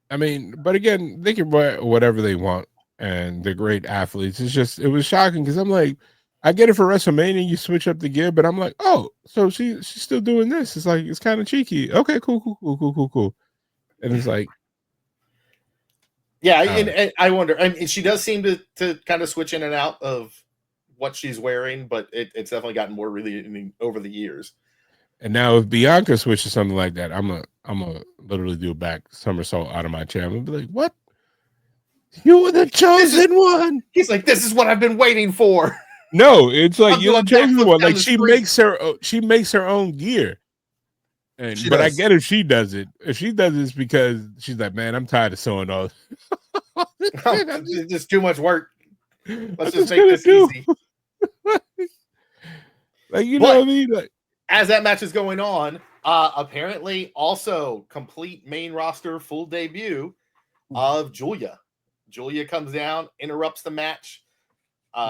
Speaker 1: I mean, but again, they can wear whatever they want, and they're great athletes. It's just, it was shocking because I'm like, I get it for WrestleMania, you switch up the gear, but I'm like, oh, so she's still doing this. It's like, it's kind of cheeky. Okay, cool. And it's like,
Speaker 2: yeah, and I wonder. I mean, she does seem to kind of switch in and out of what she's wearing, but it's definitely gotten more really over the years.
Speaker 1: And now if Bianca switches something like that, I'm a literally do a back somersault out of my chair. I'm gonna be like, what? You were the chosen one.
Speaker 2: He's like, this is what I've been waiting for.
Speaker 1: No, it's like, you're the chosen one. Like, she makes her own gear. But I get if she does it. If she does it, it's because she's like, man, I'm tired of sewing all.
Speaker 2: It's just too much work. Let's just make this easy.
Speaker 1: Like, you know what I mean? Like,
Speaker 2: as that match is going on, apparently also complete main roster full debut of Julia. Julia comes down, interrupts the match.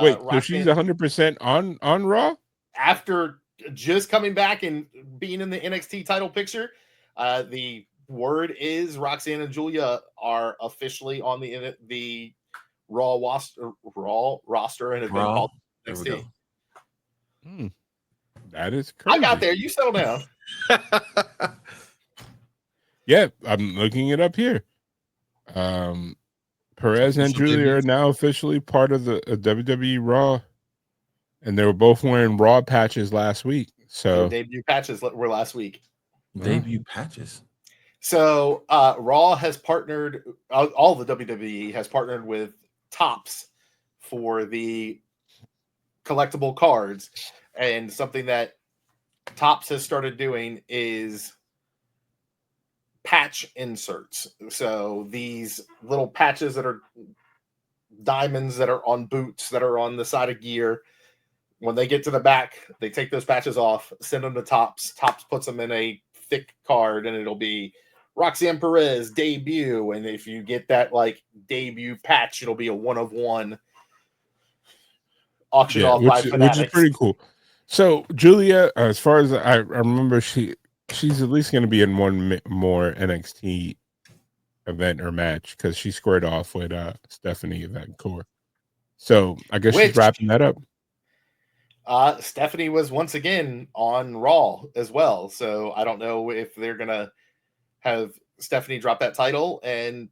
Speaker 1: Wait, so she's 100% on Raw?
Speaker 2: After just coming back and being in the NXT title picture, the word is Roxanne and Julia are officially on the Raw roster and have been called NXT.
Speaker 1: That is crazy.
Speaker 2: I got there. You settle down.
Speaker 1: Yeah, I'm looking it up here. Perez and Julia are now officially part of the WWE Raw, and they were both wearing Raw patches last week. So
Speaker 2: their debut patches were last week.
Speaker 3: Debut patches.
Speaker 2: So Raw has partnered. All the WWE has partnered with Topps for the collectible cards, and something that Topps has started doing is patch inserts. So these little patches that are diamonds that are on boots, that are on the side of gear, when they get to the back, they take those patches off, send them to Topps. Topps puts them in a thick card, and it'll be Roxanne Perez debut. And if you get that like debut patch, it'll be a 1-of-1 auction off by Fanatics.
Speaker 1: Which is pretty cool. So Julia, as far as I remember, she's at least going to be in one more NXT event or match because she squared off with Stephanie Vancouver. So I guess she's wrapping that up.
Speaker 2: Stephanie was once again on Raw as well. So I don't know if they're going to have Stephanie drop that title and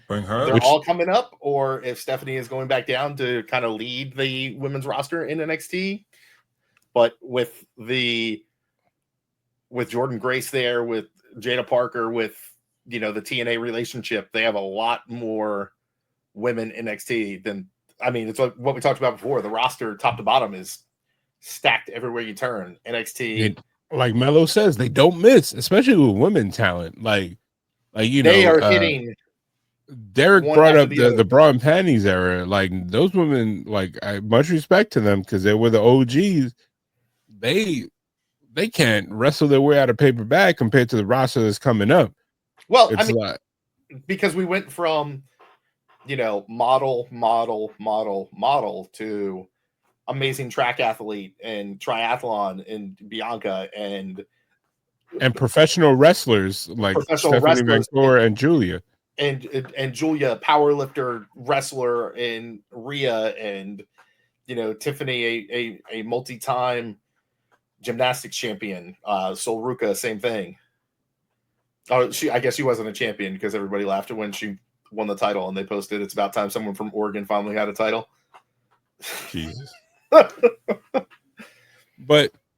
Speaker 3: bring her.
Speaker 2: They're all coming up, or if Stephanie is going back down to kind of lead the women's roster in NXT. But with Jordan Grace there, with Jada Parker, with the TNA relationship, they have a lot more women NXT than, I mean, it's like what we talked about before. The roster top to bottom is stacked everywhere you turn. NXT,
Speaker 1: like Mello says, they don't miss, especially with women talent. Like
Speaker 2: they are hitting.
Speaker 1: Derek brought up the bra and panties era. Like, those women, like, I much respect to them because they were the OGs. They can't wrestle their way out of paper bag compared to the roster that's coming up.
Speaker 2: Well, I mean, because we went from model to amazing track athlete and triathlon and Bianca and
Speaker 1: professional wrestlers like Stephanie Vancouver and Julia.
Speaker 2: And Julia, powerlifter, wrestler, and Rhea, and Tiffany, a multi-time gymnastics champion. Sol Ruka, same thing. Oh, I guess she wasn't a champion because everybody laughed when she won the title, and they posted, "It's about time someone from Oregon finally had a title."
Speaker 1: Jesus. But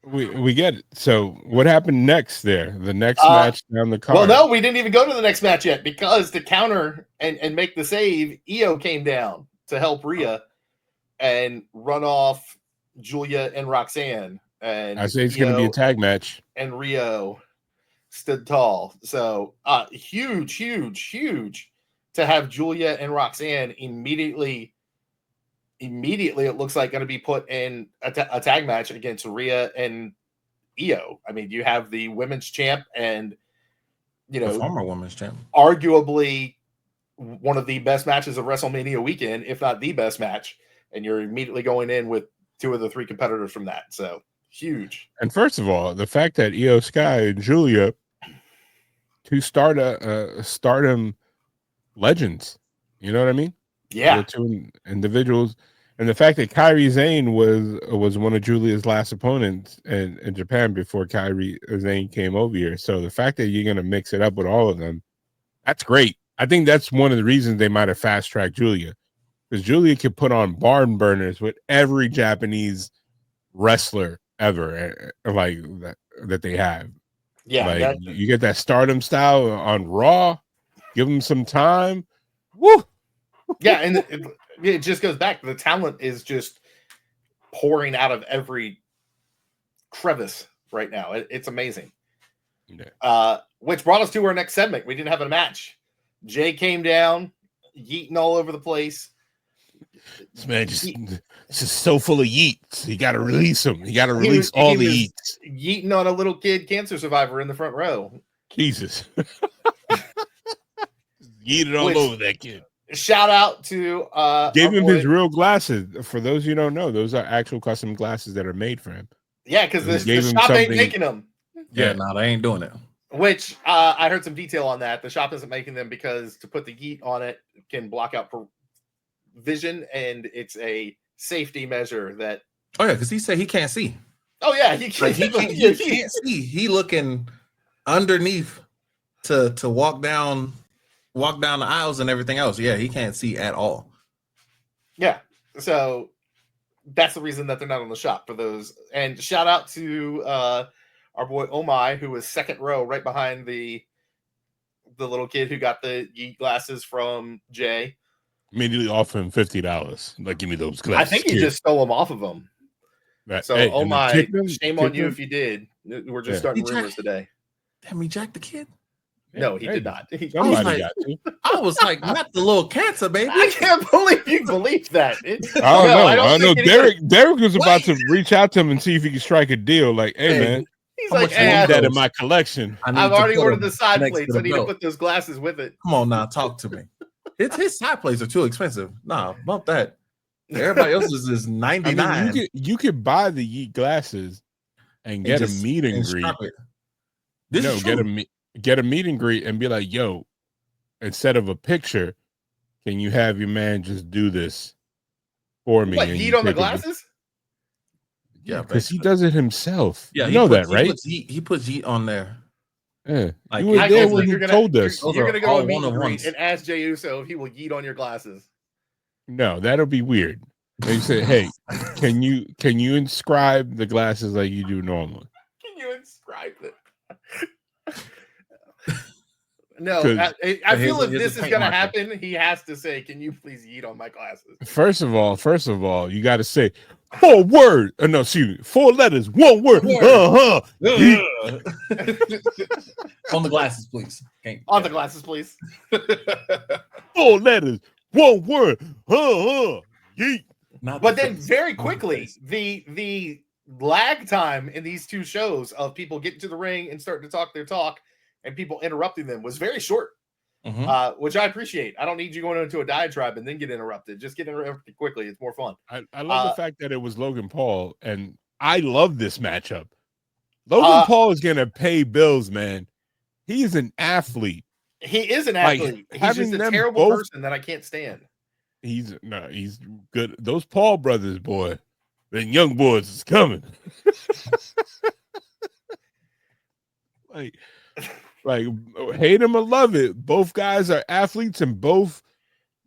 Speaker 1: we get it. So what happened next there? The next match down the card.
Speaker 2: Well, no, we didn't even go to the next match yet because to counter and make the save, Io came down to help Rhea and run off Julia and Roxanne. And
Speaker 1: I say it's going to be a tag match.
Speaker 2: And Rio stood tall. So huge to have Julia and Roxanne immediately it looks like going to be put in a tag match against Rhea and Io. I mean, you have the women's champ and, you know,
Speaker 3: the former women's champ,
Speaker 2: arguably one of the best matches of WrestleMania weekend, if not the best match, and you're immediately going in with 2 of the 3 competitors from that. So huge.
Speaker 1: And first of all, the fact that Io Sky and Julia, to start a Stardom legends, you know what I mean?
Speaker 2: Yeah,
Speaker 1: the 2 individuals, and the fact that Kairi Sane was one of Julia's last opponents in Japan before Kairi Sane came over here. So the fact that you're gonna mix it up with all of them, that's great. I think that's one of the reasons they might have fast tracked Julia, because Julia could put on barn burners with every Japanese wrestler ever, like that they have.
Speaker 2: Yeah,
Speaker 1: like you get that Stardom style on Raw. Give them some time. Woo!
Speaker 2: Yeah, and it just goes back. The talent is just pouring out of every crevice right now. It's amazing.
Speaker 1: Yeah.
Speaker 2: Which brought us to our next segment. We didn't have a match. Jay came down, yeeting all over the place.
Speaker 1: This man just so full of yeets. You got to release him. You got to release all the yeets.
Speaker 2: Yeeting on a little kid cancer survivor in the front row.
Speaker 1: Jesus. Yeeted all over that kid.
Speaker 2: Shout out to
Speaker 1: gave him his real glasses. For those you don't know, those are actual custom glasses that are made for him.
Speaker 2: Yeah, because the shop ain't making them.
Speaker 3: Yeah, no, they ain't doing it.
Speaker 2: Which I heard some detail on that. The shop isn't making them because to put the yeet on it can block out vision, and it's a safety measure that.
Speaker 3: Oh yeah, because he said he can't see.
Speaker 2: Oh yeah, he can't
Speaker 3: see. He looking underneath to walk down the aisles and everything else. Yeah, he can't see at all.
Speaker 2: Yeah, so that's the reason that they're not on the shop for those. And shout out to our boy Omai, who was second row right behind the little kid who got the yeet glasses from Jay.
Speaker 1: Immediately offer him $50. Like, give me those glasses.
Speaker 2: I think he just stole them off of him. So Omai, shame on you if you did. We're just starting rumors today.
Speaker 3: Damn, he jacked the kid.
Speaker 2: No, he did not.
Speaker 3: I was like, not the little cancer, baby.
Speaker 2: I can't believe you believe that.
Speaker 1: I don't know. Derek was about to reach out to him and see if he could strike a deal. Like, hey man,
Speaker 2: he's like,
Speaker 1: I need that in my collection.
Speaker 2: I've already ordered the side plates. I need to put those glasses with it.
Speaker 3: Come on now, talk to me. His side plates are too expensive. Nah, bump that. Everybody else's is $99.
Speaker 1: I mean, you could buy the yeet glasses and get a meet and greet. Get a meet and greet and be like, yo, instead of a picture, can you have your man just do this for me?
Speaker 2: What, yeet on the glasses?
Speaker 1: Yeah, because he does it himself.
Speaker 3: Yeah,
Speaker 1: you know that, right?
Speaker 3: He puts yeet on there.
Speaker 1: Yeah, like, you were there when he told us.
Speaker 2: You're going to go a meet and greet and ask Jey Uso if he will yeet on your glasses.
Speaker 1: No, that'll be weird. And you say, hey, can you inscribe the glasses like you do normally?
Speaker 2: Can you inscribe it? No, I feel if this is going to happen, he has to say, can you please yeet on my glasses?
Speaker 1: First of all, you got to say 4 words. No, excuse me, 4 letters, 1 word.
Speaker 3: On the glasses, please.
Speaker 2: On the glasses, please.
Speaker 1: 4 letters, 1 word. Yeet.
Speaker 2: But then very quickly, the lag time in these 2 shows of people getting to the ring and starting to talk their talk and people interrupting them was very short, which I appreciate. I don't need you going into a diatribe and then get interrupted. Just get interrupted quickly. It's more fun.
Speaker 1: I love the fact that it was Logan Paul, and I love this matchup. Logan Paul is going to pay bills, man. He's an athlete.
Speaker 2: He is an athlete. He's just a terrible person that I can't stand.
Speaker 1: He's good. Those Paul brothers, boy, the young boys is coming. like hate him or love it. Both guys are athletes and both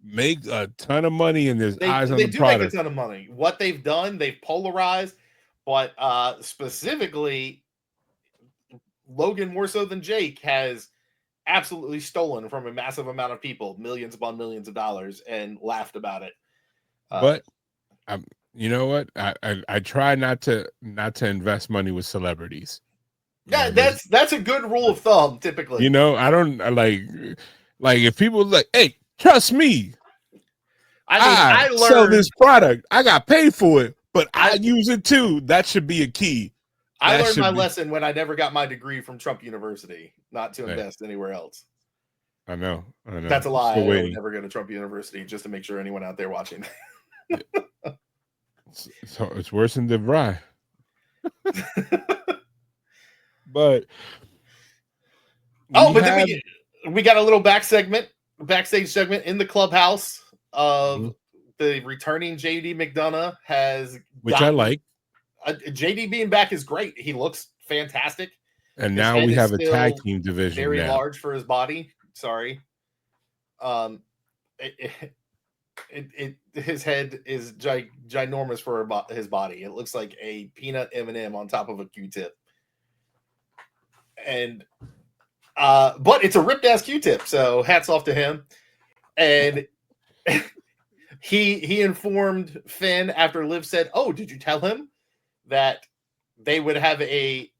Speaker 1: make a ton of money, and there's eyes on the product. They do make
Speaker 2: a ton of money. What they've done, they've polarized, but specifically, Logan more so than Jake has absolutely stolen from a massive amount of people, millions upon millions of dollars, and laughed about it.
Speaker 1: But you know what? I try not to invest money with celebrities.
Speaker 2: Yeah, that's a good rule of thumb. Typically,
Speaker 1: I don't like if people like, hey, Trust me.
Speaker 2: I learned,
Speaker 1: sell this product. I got paid for it, but I use it too. That should be a key.
Speaker 2: I learned my lesson when I never got my degree from Trump University, not to invest anywhere else.
Speaker 1: I know.
Speaker 2: That's a lie. I would never go to Trump University, just to make sure anyone out there watching.
Speaker 1: So it's worse than DeVry. But
Speaker 2: we got a little backstage segment in the clubhouse of the returning JD McDonough
Speaker 1: I like.
Speaker 2: JD being back is great. He looks fantastic.
Speaker 1: And now we have a tag team division.
Speaker 2: Very large for his body. Sorry. His head is ginormous for his body. It looks like a peanut M&M on top of a Q-tip. And but it's a ripped ass Q-tip, so hats off to him. And he informed Finn after Liv said, "Oh, did you tell him that they would have a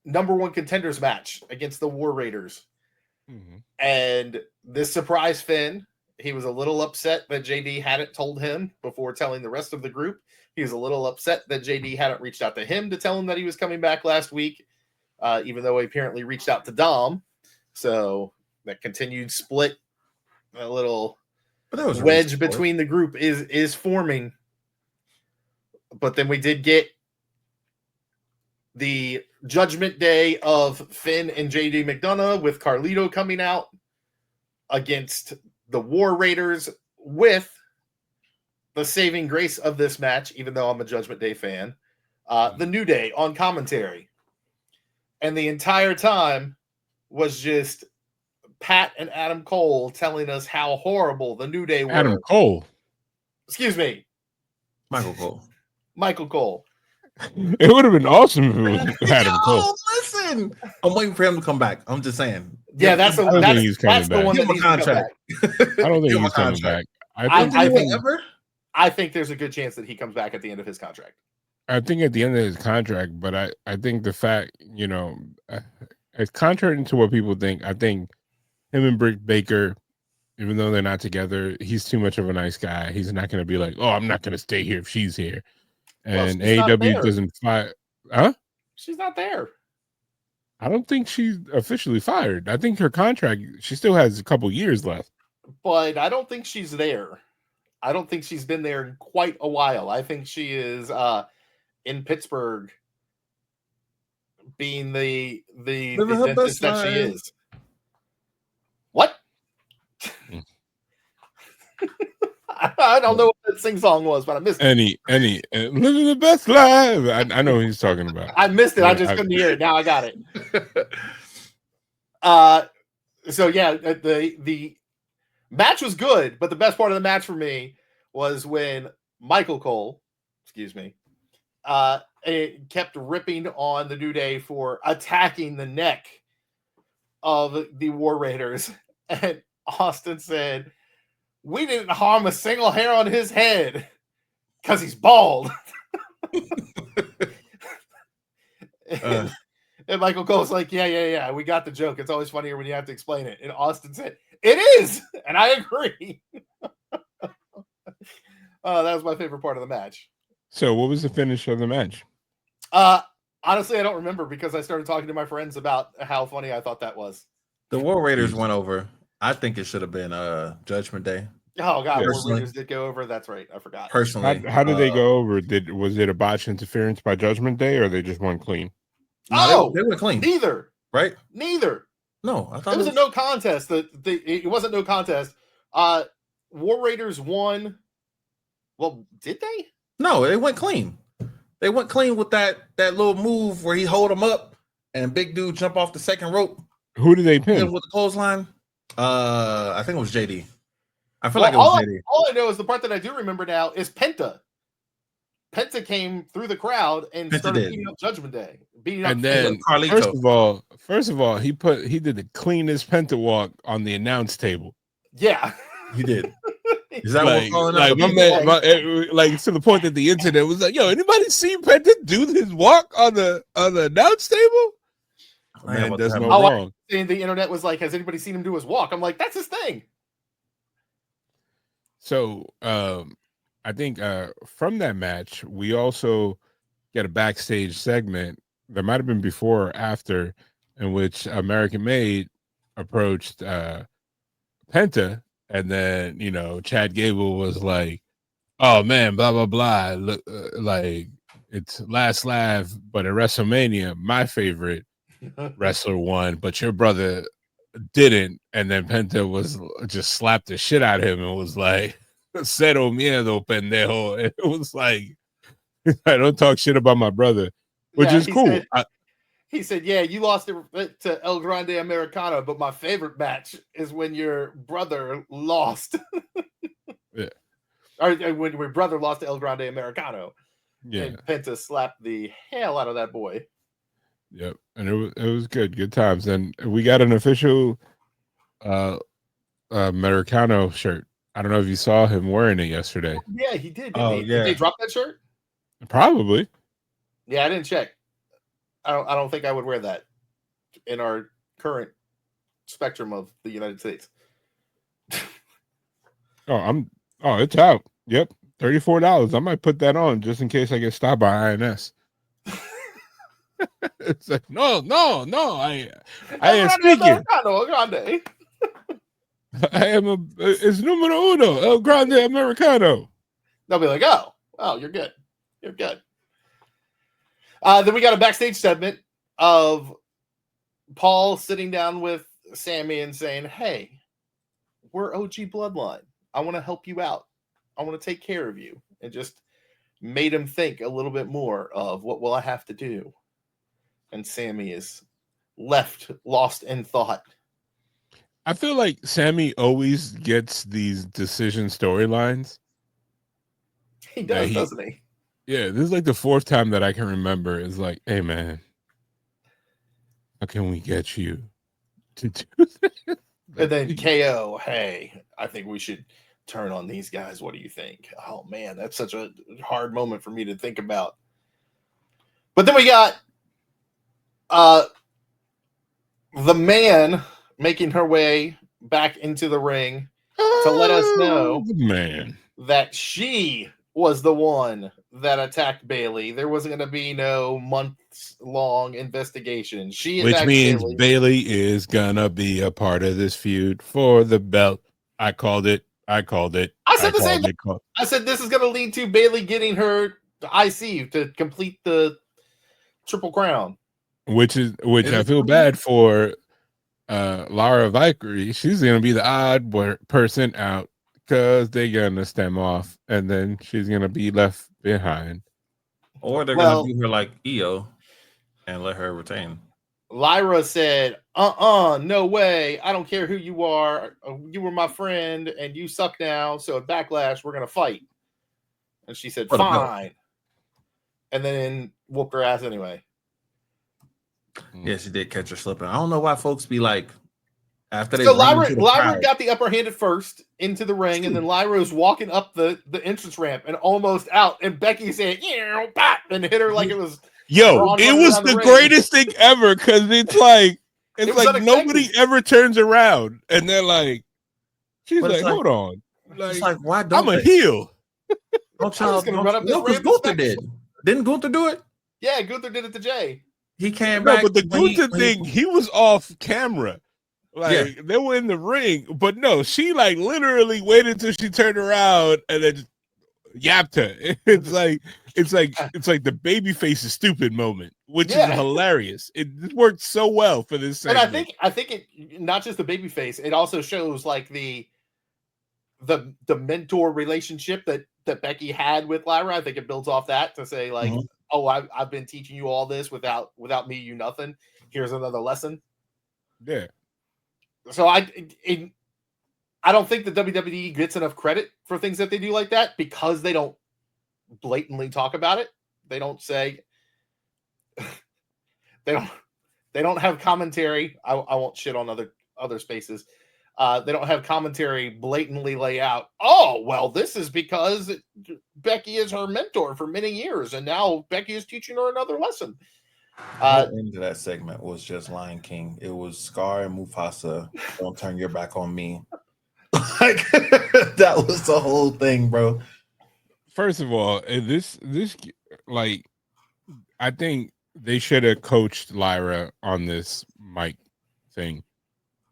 Speaker 2: #1 contenders match against the War Raiders?" Mm-hmm. And this surprised Finn. He was a little upset that JD hadn't told him before telling the rest of the group. He was a little upset that JD hadn't reached out to him to tell him that he was coming back last week, even though he apparently reached out to Dom. So that continued split, a little wedge between the group is forming. But then we did get the Judgment Day of Finn and JD McDonough with Carlito coming out against the War Raiders, with the saving grace of this match, even though I'm a Judgment Day fan, the New Day on commentary. And the entire time was just Pat and Adam Cole telling us how horrible the New Day were.
Speaker 1: Adam Cole?
Speaker 2: Excuse me.
Speaker 3: Michael Cole.
Speaker 1: It would have been awesome if it was Adam Cole.
Speaker 3: Listen, I'm waiting for him to come back. I'm just saying.
Speaker 2: Yeah, that's the one that needs to come back.
Speaker 1: I don't think he's coming back.
Speaker 2: I think there's a good chance that he comes back at the end of his contract.
Speaker 1: I think at the end of his contract, but I think the fact, it's contrary to what people think. I think him and Britt Baker, even though they're not together, he's too much of a nice guy. He's not going to be like, "Oh, I'm not going to stay here if she's here." And AEW doesn't fire. Huh?
Speaker 2: She's not there.
Speaker 1: I don't think she's officially fired. I think her contract, she still has a couple years left.
Speaker 2: But I don't think she's there. I don't think she's been there in quite a while. I think she is in Pittsburgh being the dentist that she is. What? I don't know what that sing song was, but I missed it.
Speaker 1: Living the best life. I know what he's talking about.
Speaker 2: I missed it. I just couldn't hear it. Now I got it. So yeah, the match was good, but the best part of the match for me was when Michael Cole, it kept ripping on the New Day for attacking the neck of the War Raiders, and Austin said, "We didn't harm a single hair on his head because he's bald." And Michael Cole's like, yeah, we got the joke. It's always funnier when you have to explain it. And Austin said, "It is," and I agree. That was my favorite part of the match.
Speaker 1: So what was the finish of the match?
Speaker 2: Honestly, I don't remember because I started talking to my friends about how funny I thought that was.
Speaker 3: The War Raiders went over. I think it should have been Judgment Day.
Speaker 2: Oh God, War Raiders did go over. That's right. I forgot.
Speaker 3: Personally,
Speaker 1: how did they go over? Was it a botch interference by Judgment Day, or they just won clean?
Speaker 2: No,
Speaker 3: they went clean.
Speaker 2: Neither.
Speaker 3: Right?
Speaker 2: Neither.
Speaker 3: No, I thought
Speaker 2: it was a no contest. It wasn't no contest. War Raiders won. Well, did they?
Speaker 3: No, they went clean. They went clean with that little move where he hold him up and big dude jump off the second rope.
Speaker 1: Who did they pin?
Speaker 3: With the clothesline? I think it was JD. I feel like it was JD.
Speaker 2: All I know is the part that I do remember now is Penta. Penta came through the crowd and started beating up Judgment Day.
Speaker 1: And then Carlito. First of all, he did the cleanest Penta walk on the announce table.
Speaker 2: Yeah.
Speaker 3: He did. Is that what we're calling
Speaker 1: it? Like to the point that the internet was like, "Yo, anybody see Penta do his walk on the announce table?" Man, there's no wrong.
Speaker 2: And the internet was like, "Has anybody seen him do his walk?" I'm like, "That's his thing."
Speaker 1: So I think from that match, we also get a backstage segment that might have been before or after, in which American Made approached Penta, and then Chad Gable was like, "Oh man, blah blah blah. Look, like it's last laugh, but at WrestleMania, my favorite wrestler won, but your brother didn't." And then Penta was just slapped the shit out of him and was like, "Cero miedo, pendejo." And it was like, I don't talk shit about my brother, which is cool.
Speaker 2: He said, "Yeah, you lost it to El Grande Americano, but my favorite match is when your brother lost."
Speaker 1: Yeah.
Speaker 2: Or when your brother lost to El Grande Americano.
Speaker 1: Yeah.
Speaker 2: And Penta slapped the hell out of that boy.
Speaker 1: Yep. And it was good times. And we got an official Americano shirt. I don't know if you saw him wearing it yesterday.
Speaker 2: Yeah, he did. Did they drop that shirt?
Speaker 1: Probably.
Speaker 2: Yeah, I didn't check. I don't think I would wear that in our current spectrum of the United States.
Speaker 1: It's out. Yep. $34. I might put that on just in case I get stopped by INS. It's like, no. I am speaking. I am it's numero uno, El Grande Americano.
Speaker 2: They'll be like, oh, you're good. You're good. Then we got a backstage segment of Paul sitting down with Sammy and saying, "Hey, we're OG Bloodline. I want to help you out. I want to take care of you." And just made him think a little bit more of what will I have to do. And Sammy is lost in thought.
Speaker 1: I feel like Sammy always gets these decision storylines.
Speaker 2: He does, doesn't he?
Speaker 1: Yeah, this is like the fourth time that I can remember. It's like, hey man, how can we get you to do this?
Speaker 2: And then KO, hey, I think we should turn on these guys. What do you think? Oh man, that's such a hard moment for me to think about. But then we got the man making her way back into the ring to let us know that she was the one that attacked Bayley. There wasn't going to be no months-long investigation.
Speaker 1: Which means Bayley is going to be a part of this feud for the belt. I called it.
Speaker 2: I said the same thing. I said this is going to lead to Bayley getting her IC to complete the Triple Crown.
Speaker 1: Which I feel bad for Lara Valkyrie. She's going to be the odd person out because they're going to stem off, and then she's going to be left behind.
Speaker 3: Or they're going to do her like EO and let her retain.
Speaker 2: Lyra said, no way. I don't care who you are. You were my friend, and you suck now. So at Backlash, we're going to fight. And she said, fine. And then whooped her ass anyway.
Speaker 3: Yeah, she did catch her slipping. I don't know why folks be like, after they.
Speaker 2: So Lyra got the upper hand at first into the ring, and then Lyra's walking up the entrance ramp and almost out. And Becky said, and hit her like it was.
Speaker 1: Yo, it was the greatest thing ever because it's like nobody ever turns around, and they're like, she's like, hold on,
Speaker 3: it's like why don't
Speaker 1: I'm a heel?
Speaker 3: Don't y'all run up this ramp? Gunther did. Didn't Gunther do it?
Speaker 2: Yeah, Gunther did it to Jay.
Speaker 3: He came back,
Speaker 1: but the Gunther thing, he was off camera. Like they were in the ring, but no, she like literally waited until she turned around and then just yapped her. It's like the babyface is stupid moment, which is hilarious. It worked so well for this segment.
Speaker 2: And I think it not just the babyface, it also shows like the mentor relationship that Becky had with Lyra. I think it builds off that to say like, oh, I've been teaching you all this without me, you nothing. Here's another lesson.
Speaker 1: Yeah.
Speaker 2: So I don't think the WWE gets enough credit for things that they do like that because they don't blatantly talk about it. They don't say they don't have commentary. I won't shit on other spaces. They don't have commentary blatantly lay out, oh, well, this is because Becky is her mentor for many years, and now Becky is teaching her another lesson.
Speaker 3: The end of that segment was just Lion King. It was Scar and Mufasa. Don't turn your back on me. Like that was the whole thing, bro.
Speaker 1: First of all, this like I think they should have coached Lyra on this mic thing.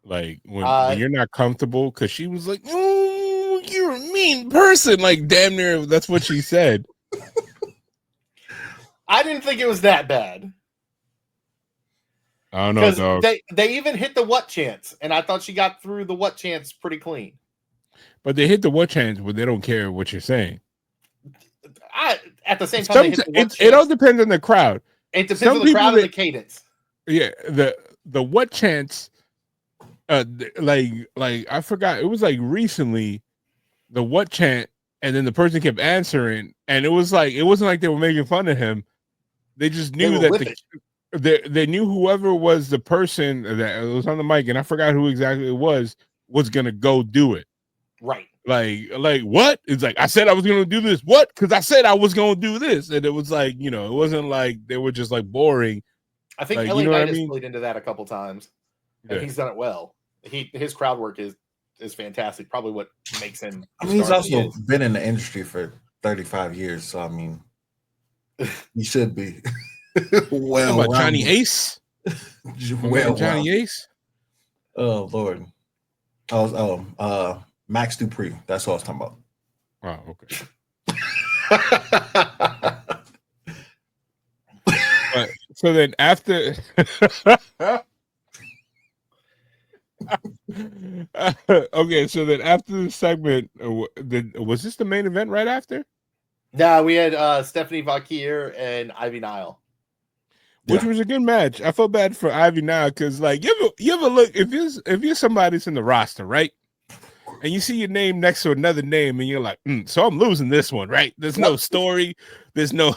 Speaker 1: Like when you're not comfortable, because she was like, "Oh, you're a mean person." Like damn near, that's what she said.
Speaker 2: I didn't think it was that bad.
Speaker 1: I don't know, dog.
Speaker 2: They even hit the what chance, and I thought she got through the what chance pretty clean.
Speaker 1: But they hit the what chance, but they don't care what you're saying.
Speaker 2: At the same time,
Speaker 1: it all depends on the crowd.
Speaker 2: It depends on the crowd and the cadence.
Speaker 1: Yeah, the what chance, like I forgot. It was like recently, the what chant, and then the person kept answering, and it wasn't like they were making fun of him. They just knew that they knew whoever was the person that was on the mic, and I forgot who exactly it was gonna go do it.
Speaker 2: Right.
Speaker 1: Like what? It's like, I said I was gonna do this. What? Because I said I was gonna do this, and it was like, it wasn't like they were just like boring.
Speaker 2: I think LA Knight has played into that a couple times, and he's done it well. His crowd work is fantastic. Probably what makes him.
Speaker 3: I mean, he's also been in the industry for 35 years, so I mean, he should be.
Speaker 1: Well, about Johnny Ace. Johnny Ace.
Speaker 3: Oh Lord. Max Dupree. That's what I was talking about.
Speaker 1: Oh, okay. So then after okay, so then after the segment, was this the main event right after?
Speaker 2: Nah, we had Stephanie Valkyrie and Ivy Nile,
Speaker 1: which was a good match. I felt bad for Ivy Nile because, like, you ever look, if you're somebody that's in the roster, right, and you see your name next to another name, and you're like, so I'm losing this one, right? There's no story, there's no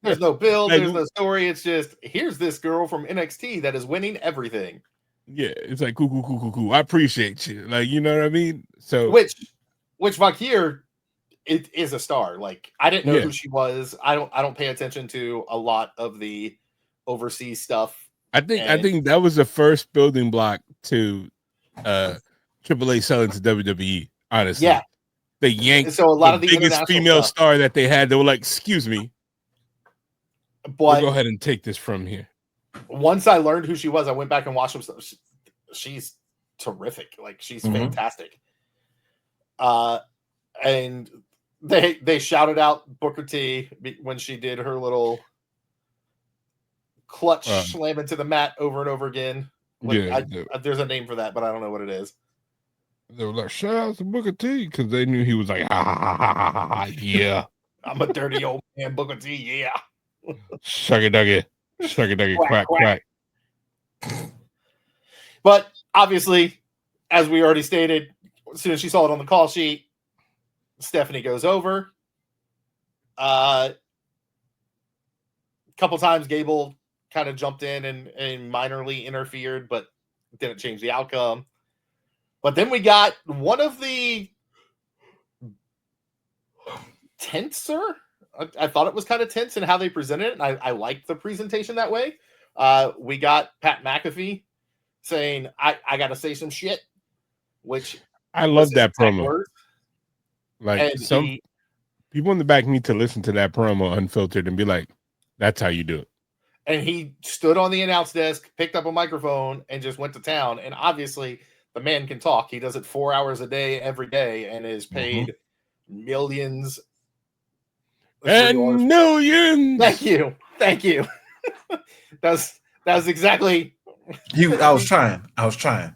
Speaker 2: there's no build, there's no story. It's just, here's this girl from NXT that is winning everything.
Speaker 1: Yeah, it's like cool. I appreciate you, like, you know what I mean. So
Speaker 2: which Valkyrie, it is a star. Like, I didn't know who she was. I don't pay attention to a lot of the overseas stuff.
Speaker 1: I think that was the first building block to AAA selling to WWE. Honestly,
Speaker 2: yeah,
Speaker 1: they yanked
Speaker 2: so a lot of the
Speaker 1: biggest female star that they had. They were like, "Excuse me,
Speaker 2: but
Speaker 1: we'll go ahead and take this from here."
Speaker 2: Once I learned who she was, I went back and watched some. She's terrific. Like, she's fantastic. And they shouted out Booker T when she did her little clutch slam into the mat over and over again. Like, there's a name for that, but I don't know what it is.
Speaker 1: They were like, shout out to Booker T, because they knew he was like, ha, yeah.
Speaker 2: I'm a dirty old man, Booker T, yeah.
Speaker 1: Shuggy duggy, quack.
Speaker 2: But obviously, as we already stated, as soon as she saw it on the call sheet, Stephanie goes over. A couple times Gable kind of jumped in and minorly interfered, but didn't change the outcome. But then we got one of the tenser. I thought it was kind of tense in how they presented it, and I liked the presentation that way. We got Pat McAfee saying, I got to say some shit, which
Speaker 1: I love that promo.
Speaker 2: Words.
Speaker 1: Like, and some people in the back need to listen to that promo unfiltered and be like, that's how you do it.
Speaker 2: And he stood on the announce desk, picked up a microphone, and just went to town. And obviously, the man can talk. He does it 4 hours a day, every day, and is paid millions.
Speaker 1: And millions.
Speaker 2: Thank you. That's exactly.
Speaker 3: I was trying.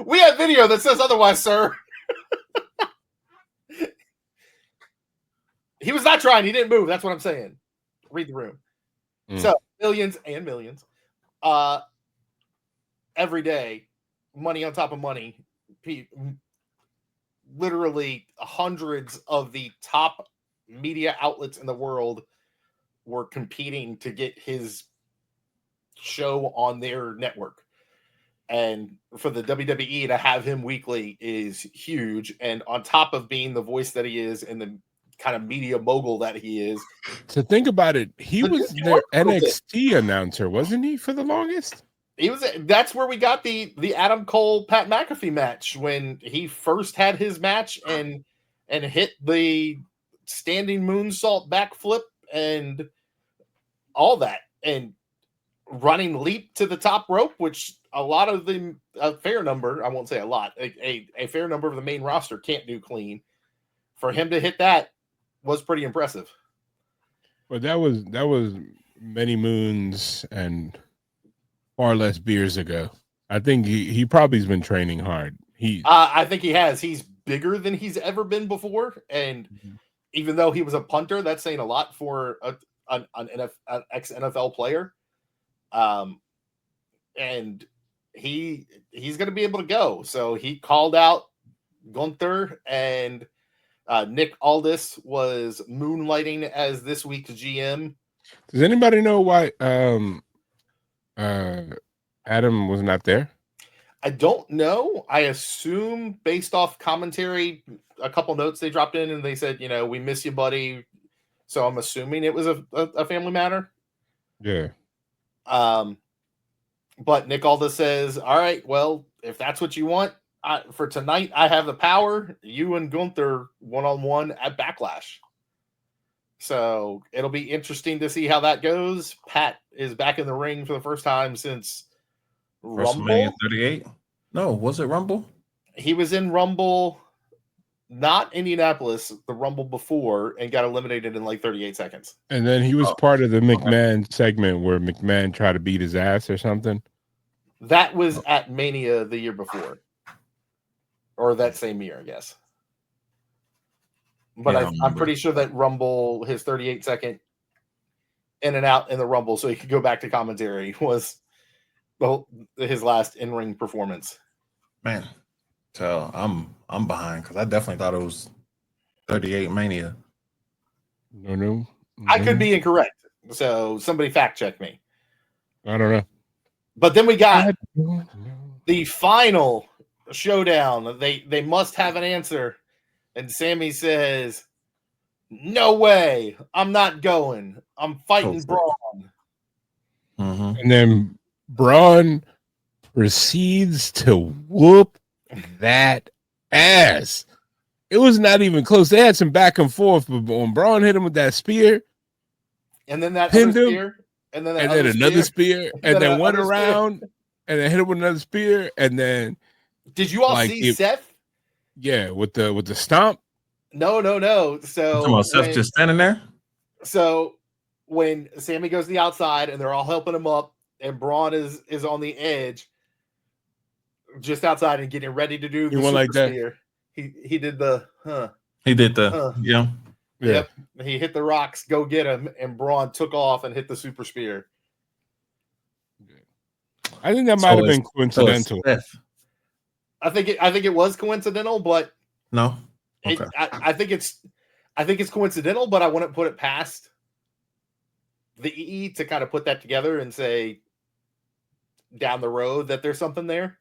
Speaker 2: We have video that says otherwise, sir. He was not trying. He didn't move. That's what I'm saying. Read the room. So millions and millions. Every day, money on top of money. Literally hundreds of the top media outlets in the world were competing to get his show on their network. And for the WWE to have him weekly is huge. And on top of being the voice that he is and the kind of media mogul that he is.
Speaker 1: To think about it, he was their NXT announcer, wasn't he, for the longest?
Speaker 2: That's where we got the Adam Cole Pat McAfee match when he first had his match and hit the standing moonsault backflip and all that and running leap to the top rope, which a lot of a fair number, I won't say a lot, a fair number of the main roster can't do clean. For him to hit that was pretty impressive.
Speaker 1: But that was many moons and far less beers ago. I think he probably has been training hard.
Speaker 2: I think he has. He's bigger than he's ever been before, and even though he was a punter, that's saying a lot for an ex NFL player. And he's going to be able to go. So he called out Gunther, and Nick Aldis was moonlighting as this week's GM.
Speaker 1: Does anybody know why Adam was not there?
Speaker 2: I don't know. I assume based off commentary, a couple notes they dropped in and they said, we miss you, buddy. So I'm assuming it was a family matter.
Speaker 1: Yeah.
Speaker 2: But Nick Aldis says, all right, well, if that's what you want, for tonight, I have the power. You and Gunther one-on-one at Backlash. So it'll be interesting to see how that goes. Pat is back in the ring for the first time since
Speaker 3: WrestleMania 38. No, was it Rumble?
Speaker 2: He was in Rumble, not Indianapolis, the Rumble before, and got eliminated in like 38 seconds.
Speaker 1: And then he was part of the McMahon segment where McMahon tried to beat his ass or something.
Speaker 2: That was at Mania the year before. Or that same year, I guess. But yeah, I'm pretty sure that Rumble, his 38-second in and out in the Rumble so he could go back to commentary, was his last in-ring performance.
Speaker 3: Man, so I'm behind because I definitely thought it was 38 Mania.
Speaker 1: No.
Speaker 2: I could be incorrect. So somebody fact check me.
Speaker 1: I don't know.
Speaker 2: But then we got the final showdown. They must have an answer. And Sammy says, no way. I'm not going. I'm fighting Braun.
Speaker 3: Mm-hmm.
Speaker 1: And then Braun proceeds to whoop that ass. It was not even close. They had some back and forth, but when Braun hit him with that spear,
Speaker 2: and then that other spear, and then
Speaker 1: another spear, and then went around, and then hit him with another spear, and then
Speaker 2: did you all see Seth?
Speaker 1: Yeah, with the stomp.
Speaker 2: No. So
Speaker 3: Seth just standing there.
Speaker 2: So when Sammy goes to the outside and they're all helping him up, and Braun is on the edge, just outside and getting ready to do the super
Speaker 1: like that.
Speaker 2: Spear. He did the
Speaker 3: He did the yeah.
Speaker 2: Yep. He hit the rocks, go get him, and Braun took off and hit the super spear.
Speaker 1: I think that might have been coincidental.
Speaker 2: I think it was coincidental, but
Speaker 3: no. Okay.
Speaker 2: I think it's coincidental, but I wouldn't put it past the EE to kind of put that together and say down the road that there's something there.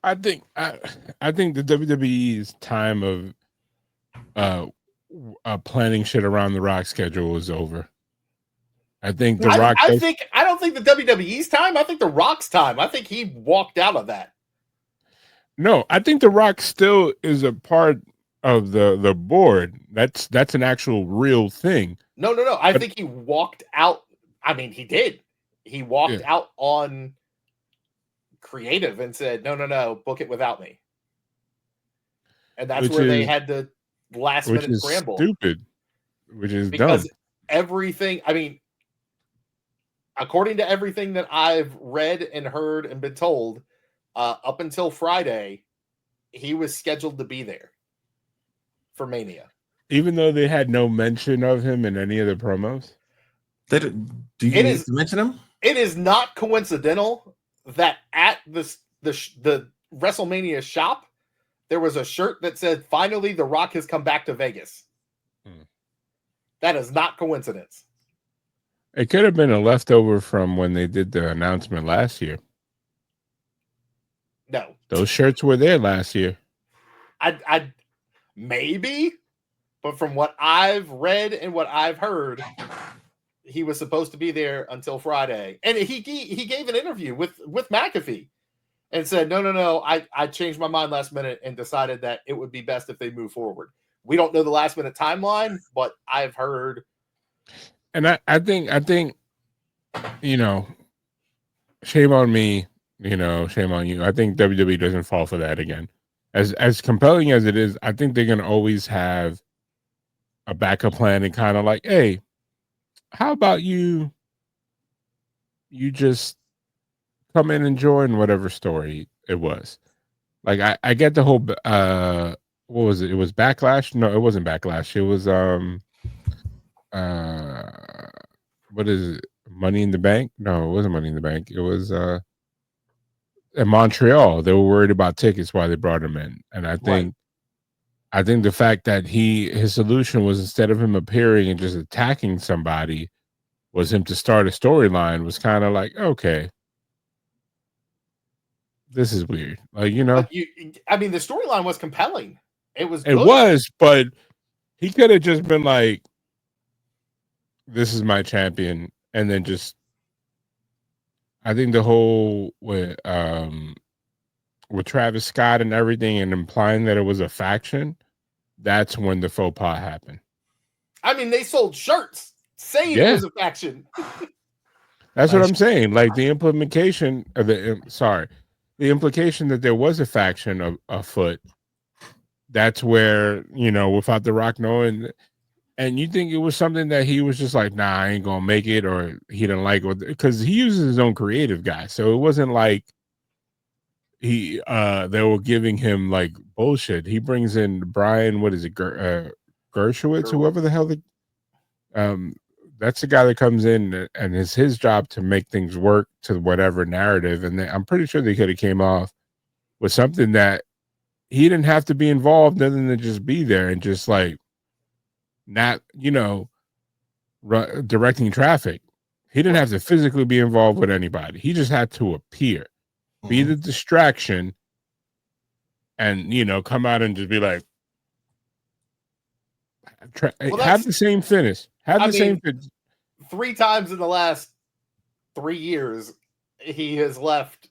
Speaker 1: I think the WWE's time of planning shit around the Rock schedule is over. I think the Rock.
Speaker 2: I don't think the WWE's time. I think the Rock's time. I think he walked out of that.
Speaker 1: No, I think the Rock still is a part of the board. That's an actual real thing.
Speaker 2: No. I think he walked out. I mean, he did. He walked out on creative and said, no, book it without me. And that's where they had the last minute scramble.
Speaker 1: Stupid. Which is
Speaker 2: because
Speaker 1: dumb.
Speaker 2: Everything, I mean, according to everything that I've read and heard and been told, up until Friday, he was scheduled to be there for Mania.
Speaker 1: Even though they had no mention of him in any of the promos?
Speaker 3: Do you need to mention him?
Speaker 2: It is not coincidental that at the WrestleMania shop, there was a shirt that said, finally, The Rock has come back to Vegas. That is not coincidence.
Speaker 1: It could have been a leftover from when they did the announcement last year.
Speaker 2: No.
Speaker 1: Those shirts were there last year.
Speaker 2: I maybe, but from what I've read and what I've heard, he was supposed to be there until Friday, and he gave an interview with McAfee and said, no, I changed my mind last minute and decided that it would be best if they move forward. We don't know the last minute timeline, but I've heard.
Speaker 1: And I think, shame on me, shame on you. I think WWE doesn't fall for that again. As compelling as it is, I think they're going to always have a backup plan and kind of like, hey, how about you just come in and join whatever story it was. Like I get the whole what was it? It was Backlash? No, it wasn't Backlash. It was what is it? Money in the Bank? No, it wasn't Money in the Bank. It was in Montreal. They were worried about tickets while they brought him in. And I think the fact that his solution was, instead of him appearing and just attacking somebody, was him to start a storyline, was kind of like, okay, this is weird. Like,
Speaker 2: I mean, the storyline was compelling. It was
Speaker 1: good. It was, but he could have just been like, this is my champion. And then just, I think the whole with Travis Scott and everything, and implying that it was a faction, that's when the faux pas happened.
Speaker 2: I mean, they sold shirts saying it was a faction.
Speaker 1: That's what I'm saying. Like the implication that there was a faction afoot. That's where, without The Rock knowing, and you think it was something that he was just like, nah, I ain't gonna make it, or he didn't like it, because he uses his own creative guy. So it wasn't like they were giving him like bullshit. He brings in Brian, what is it, Gershowitz, whoever the hell that's the guy that comes in, and it's his job to make things work to whatever narrative. And I'm pretty sure they could have came off with something that he didn't have to be involved other than just be there and just like not, directing traffic. He didn't have to physically be involved with anybody. He just had to appear, be the distraction, and, come out and just be like, have the same finish. Same finish.
Speaker 2: 3 times in the last 3 years, he has left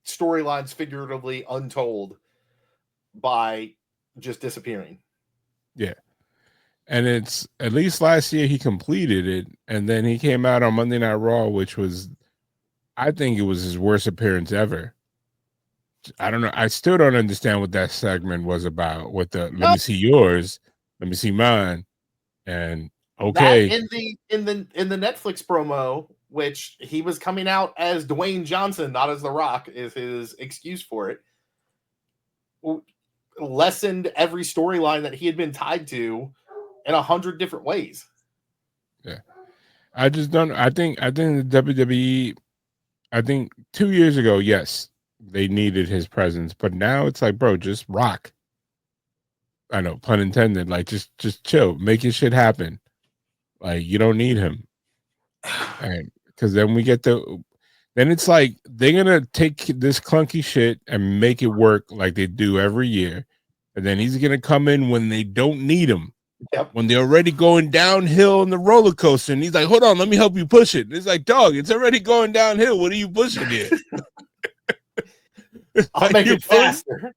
Speaker 2: storylines figuratively untold by just disappearing.
Speaker 1: Yeah. And it's, at least last year he completed it, and then he came out on Monday Night Raw, which was, I think it was his worst appearance ever. I don't know. I still don't understand what that segment was about. Let me see yours, let me see mine, and okay.
Speaker 2: That in the Netflix promo, which he was coming out as Dwayne Johnson, not as The Rock, is his excuse for it, lessened every storyline that he had been tied to in 100 different ways.
Speaker 1: Yeah. I just don't. I think the WWE, I think 2 years ago, yes, they needed his presence, but now it's like, bro, just rock. I know, pun intended. Like, just chill, make your shit happen. Like, you don't need him, and because then then it's like they're gonna take this clunky shit and make it work like they do every year, and then he's gonna come in when they don't need him.
Speaker 2: Yep.
Speaker 1: When they're already going downhill in the roller coaster, and he's like, hold on, let me help you push it. And it's like, dog, it's already going downhill. What are you pushing here?
Speaker 2: I'll make it faster.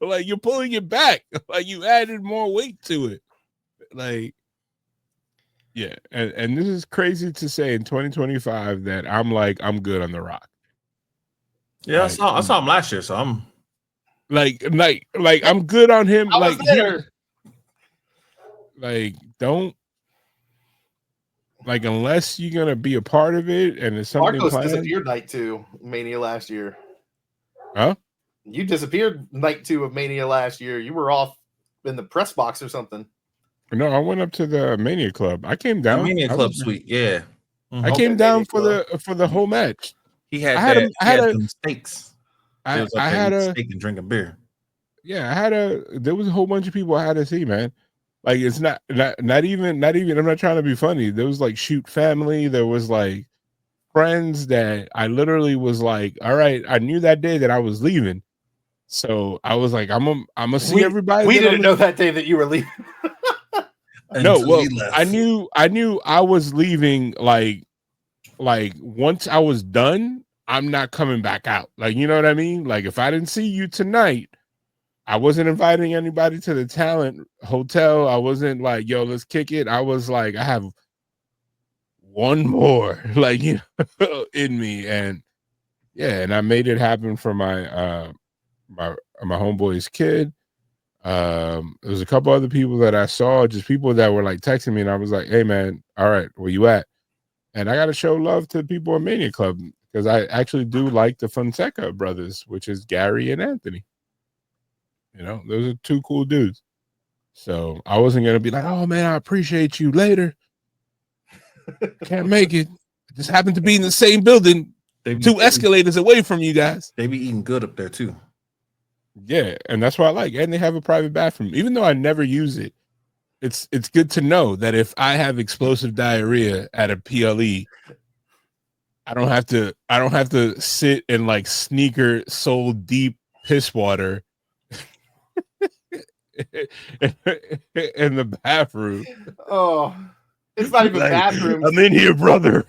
Speaker 1: Like, you're pulling it back. Like, you added more weight to it. Like, yeah. And this is crazy to say in 2025 that I'm good on The Rock.
Speaker 3: Yeah, like, I saw him last year, so I'm
Speaker 1: like I'm good on him.
Speaker 2: I was there.
Speaker 1: Like, don't, like, unless you're gonna be a part of it and it's something
Speaker 2: Marcos
Speaker 1: planned.
Speaker 2: Disappeared night 2 Mania last year.
Speaker 1: Huh?
Speaker 2: You disappeared night 2 of Mania last year. You were off in the press box or something.
Speaker 1: No, I went up to the Mania Club. I came down.
Speaker 3: The Mania Club suite, yeah.
Speaker 1: Mm-hmm. I came down for the whole match.
Speaker 3: He had some steaks.
Speaker 1: I had a
Speaker 3: steak and drinking beer.
Speaker 1: Yeah, there was a whole bunch of people I had to see, man. Like, it's not even, I'm not trying to be funny. There was like shoot family. There was like friends that I literally was like, all right, I knew that day that I was leaving. So I was like, I'm gonna see everybody.
Speaker 2: We didn't know that day that you were leaving.
Speaker 1: No, well, I knew I was leaving. Like once I was done, I'm not coming back out. Like, you know what I mean? Like, if I didn't see you tonight, I wasn't inviting anybody to the talent hotel. I wasn't like, yo, let's kick it. I was like, I have one more, like, you know, in me. And yeah, and I made it happen for my my homeboy's kid. There was a couple other people that I saw, just people that were like texting me, and I was like, hey man, all right, where you at? And I got to show love to people at Mania Club because I actually do like the Fonseca brothers, which is Gary and Anthony. You know, those are two cool dudes. So I wasn't going to be like, oh man, I appreciate you later. Can't make it. I just happened to be in the same building, two escalators away from you guys.
Speaker 3: They be eating good up there too.
Speaker 1: Yeah, and that's what I like. And they have a private bathroom. Even though I never use it, it's good to know that if I have explosive diarrhea at a PLE, I don't have to sit in like sneaker sole deep piss water in the bathroom.
Speaker 2: Oh, it's not even like, bathrooms.
Speaker 1: I'm in here, brother.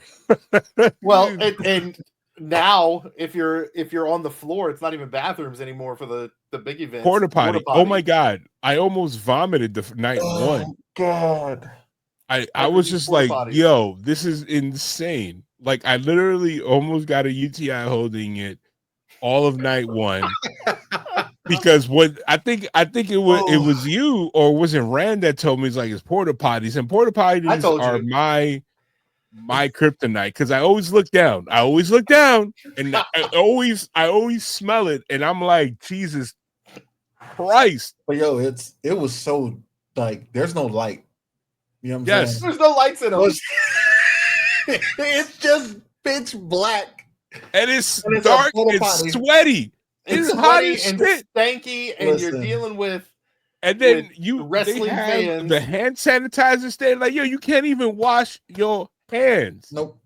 Speaker 2: Well, and now if you're on the floor, it's not even bathrooms anymore for the big events.
Speaker 1: Porta potty. Oh my god, I almost vomited the night one.
Speaker 3: God,
Speaker 1: I was just like, yo, this is insane. Like, I literally almost got a UTI holding it all of night one. Because what I think it was you, or was it Rand that told me it's porta potties, and porta potties are my kryptonite, because I always look down. And I always smell it, and I'm like, Jesus Christ.
Speaker 3: But yo, it was so like there's no light. You know what I'm saying?
Speaker 2: There's no lights in them.
Speaker 3: It's just pitch black.
Speaker 1: And it's dark, it's sweaty.
Speaker 2: It's sweaty and stanky, and you're dealing with.
Speaker 1: And then
Speaker 2: wrestling fans.
Speaker 1: The hand sanitizer stand, like, yo, you can't even wash your hands.
Speaker 3: Nope.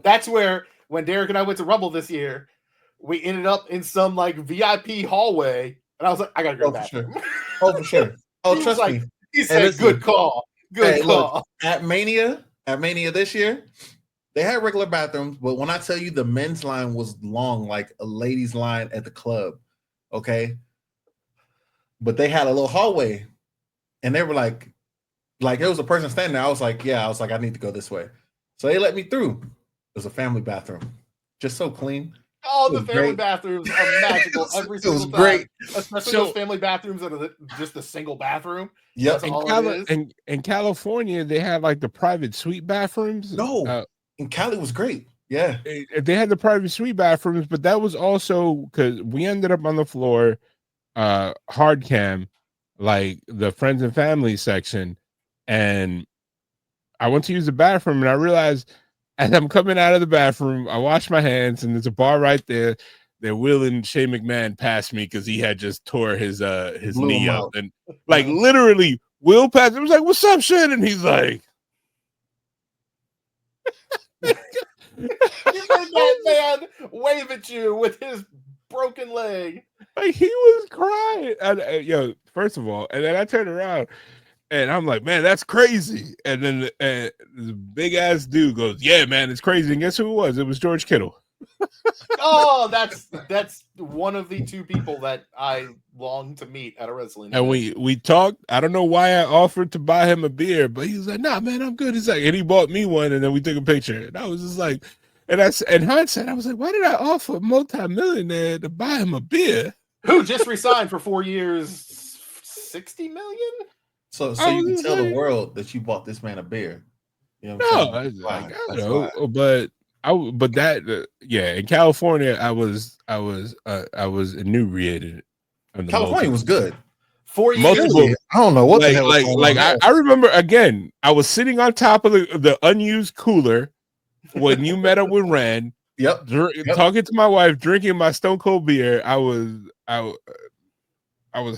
Speaker 2: That's where when Derek and I went to Rumble this year, we ended up in some like VIP hallway, and I was like, I gotta go back.
Speaker 3: For sure. Oh, trust me.
Speaker 2: He said, "Good call. Good call."
Speaker 3: Look, at Mania this year, they had regular bathrooms, but when I tell you the men's line was long, like a ladies' line at the club, okay? But they had a little hallway, and they were like there was a person standing there. I was like, I need to go this way. So they let me through. It was a family bathroom. Just so clean.
Speaker 2: Oh, the family bathrooms are magical every single time. It was great. Especially those family bathrooms that are just a single bathroom.
Speaker 3: Yeah.
Speaker 1: In California, they had like the private suite bathrooms.
Speaker 3: No. In Cali was great. Yeah.
Speaker 1: They had the private suite bathrooms, but that was also because we ended up on the floor, hard cam, like the friends and family section. And I went to use the bathroom, and I realized as I'm coming out of the bathroom, I wash my hands, and there's a bar right there. They're wheeling Shane McMahon past me because he had just tore his knee up, and like literally wheel past. It was like, "What's up, Shane?" And he's like,
Speaker 2: "You heard that man wave at you with his broken leg."
Speaker 1: Like, he was crying. Yo, first of all, and then I turned around. And I'm like, man, that's crazy. And then the big ass dude goes, yeah, man, it's crazy. And guess who it was? It was George Kittle.
Speaker 2: Oh, that's one of the two people that I long to meet at a wrestling
Speaker 1: event. And we talked. I don't know why I offered to buy him a beer, but he was like, nah, man, I'm good. He's like, and he bought me one, and then we took a picture. And I was just like, and in hindsight, I was like, why did I offer a multimillionaire to buy him a beer?
Speaker 2: Who just resigned for 4 years, 60 million?
Speaker 3: So you can tell the world that you bought this man a beer. You know what I'm saying?
Speaker 1: I know, but that in California, I was inebriated.
Speaker 3: California was good.
Speaker 2: 4 years.
Speaker 3: I don't know what the hell.
Speaker 1: I remember again. I was sitting on top of the unused cooler when you met up with Rand.
Speaker 3: Yep.
Speaker 1: Talking to my wife, drinking my Stone Cold beer. I was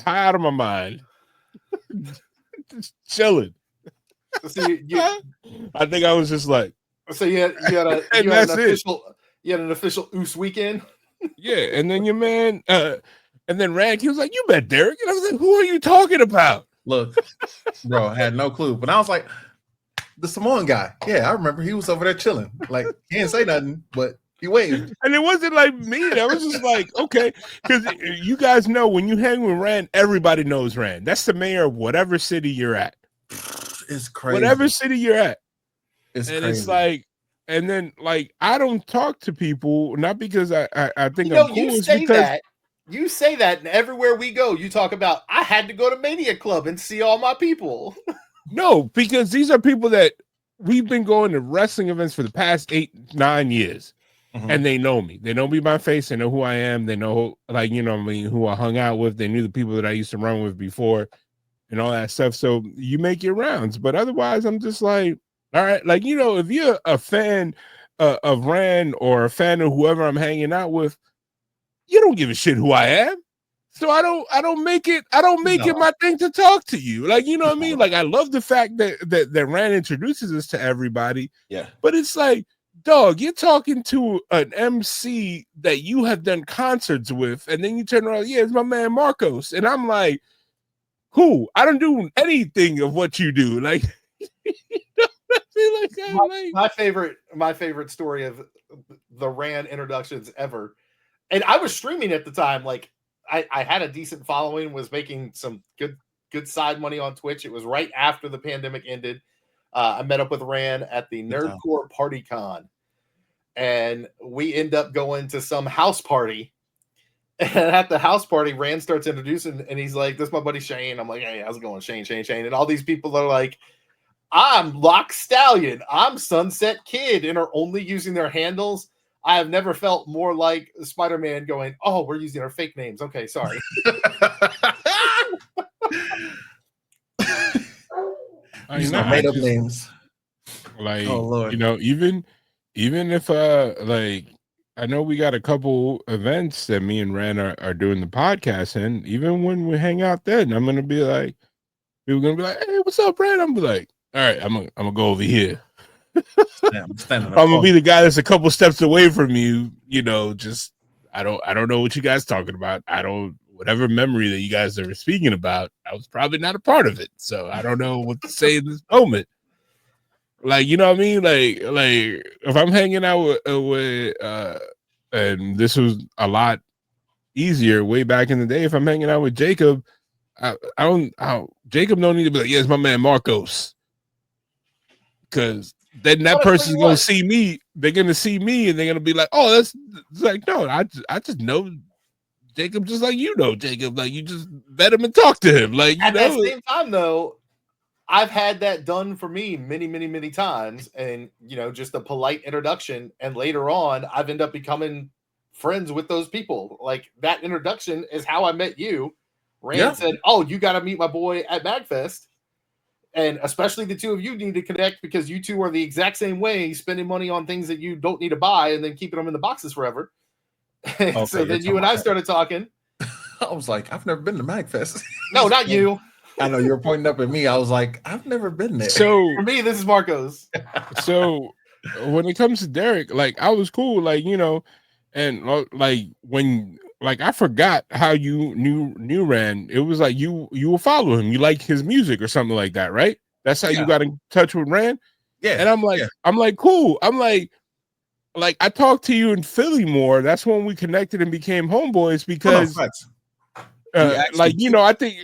Speaker 1: high out of my mind. Just chilling.
Speaker 2: So
Speaker 1: I think I was just like.
Speaker 2: So you had an official Oos weekend.
Speaker 1: Yeah, and then your man, and then Rand, he was like, "You met Derek," and I was like, "Who are you talking about?"
Speaker 3: Look, bro, I had no clue. But I was like, the Samoan guy. Yeah, I remember he was over there chilling. Like, he didn't say nothing, but he waved.
Speaker 1: And it wasn't like me. That was just like, okay. Because you guys know when you hang with Rand, everybody knows Rand. That's the mayor of whatever city you're at.
Speaker 3: It's crazy.
Speaker 1: Whatever city you're at.
Speaker 3: It's
Speaker 1: and
Speaker 3: crazy.
Speaker 1: It's like, and then like I don't talk to people, not because I think I'm cool.
Speaker 2: You say that. You say that, and everywhere we go, you talk about I had to go to Mania Club and see all my people.
Speaker 1: No, because these are people that we've been going to wrestling events for the past 8-9 years. And they know me. They know me by face. They know who I am. They know, like, you know, who I hung out with. They knew the people that I used to run with before and all that stuff. So you make your rounds. But otherwise, I'm just like, all right, like, you know, if you're a fan of Rand or a fan of whoever I'm hanging out with, you don't give a shit who I am. So I don't make it my thing to talk to you. Like, you know what I mean? Like, I love the fact that Rand introduces us to everybody.
Speaker 3: Yeah.
Speaker 1: But it's like, dog, you're talking to an MC that you have done concerts with, and then you turn around, yeah, it's my man Marcos. And I'm like, who? I don't do anything of what you do. Like,
Speaker 2: my favorite story of the Rand introductions ever. And I was streaming at the time. Like, I had a decent following, was making some good side money on Twitch. It was right after the pandemic ended. I met up with Rand at the Nerdcore Party Con, and we end up going to some house party. And at the house party, Rand starts introducing, and he's like, "This is my buddy Shane." I'm like, "Hey, how's it going, Shane?" And all these people are like, "I'm Lock Stallion, I'm Sunset Kid," and are only using their handles. I have never felt more like Spider-Man going, "Oh, we're using our fake names. Okay, sorry."
Speaker 3: These are made up names.
Speaker 1: Like, oh, Lord. You know, even if like, I know we got a couple events that me and Rand are doing the podcast in. Even when we hang out then, I'm gonna be like, people gonna be like, "Hey, what's up, Rand?" I'm gonna be like, "All right, I'm gonna go over here." I'm gonna be the guy that's a couple steps away from you. You know, just I don't know what you guys talking about. Whatever memory that you guys are speaking about, I was probably not a part of it, so I don't know what to say in this moment. Like, you know what I mean? Like if I'm hanging out with and this was a lot easier way back in the day. If I'm hanging out with Jacob, Jacob don't need to be like, "Yeah, it's my man Marcos," because then that person's gonna see me. They're gonna see me, and they're gonna be like, "Oh, that's like, no, I just know Jacob just like you know Jacob. Like, you just met him and talk to him. Like, you
Speaker 2: at
Speaker 1: know."
Speaker 2: At the same time, though, I've had that done for me many, many, many times, and you know, just a polite introduction, and later on, I've ended up becoming friends with those people. Like, that introduction is how I met you. Rand said, "Oh, you got to meet my boy at MagFest." And especially the two of you need to connect because you two are the exact same way, spending money on things that you don't need to buy and then keeping them in the boxes forever. Okay, so then you and I started talking.
Speaker 3: I was like, I've never been to MagFest.
Speaker 2: No, not you.
Speaker 3: I know you were pointing up at me. I was like, I've never been there.
Speaker 1: So
Speaker 2: for me, this is Marcos.
Speaker 1: So when it comes to Derek, like, I was cool, like, you know, and like when like I forgot how you knew Rand. It was like you will follow him. You like his music or something like that, right? That's how you got in touch with Rand.
Speaker 3: Yeah.
Speaker 1: And I'm like, cool. I'm like I talked to you in Philly more. That's when we connected and became homeboys because like, you know, I think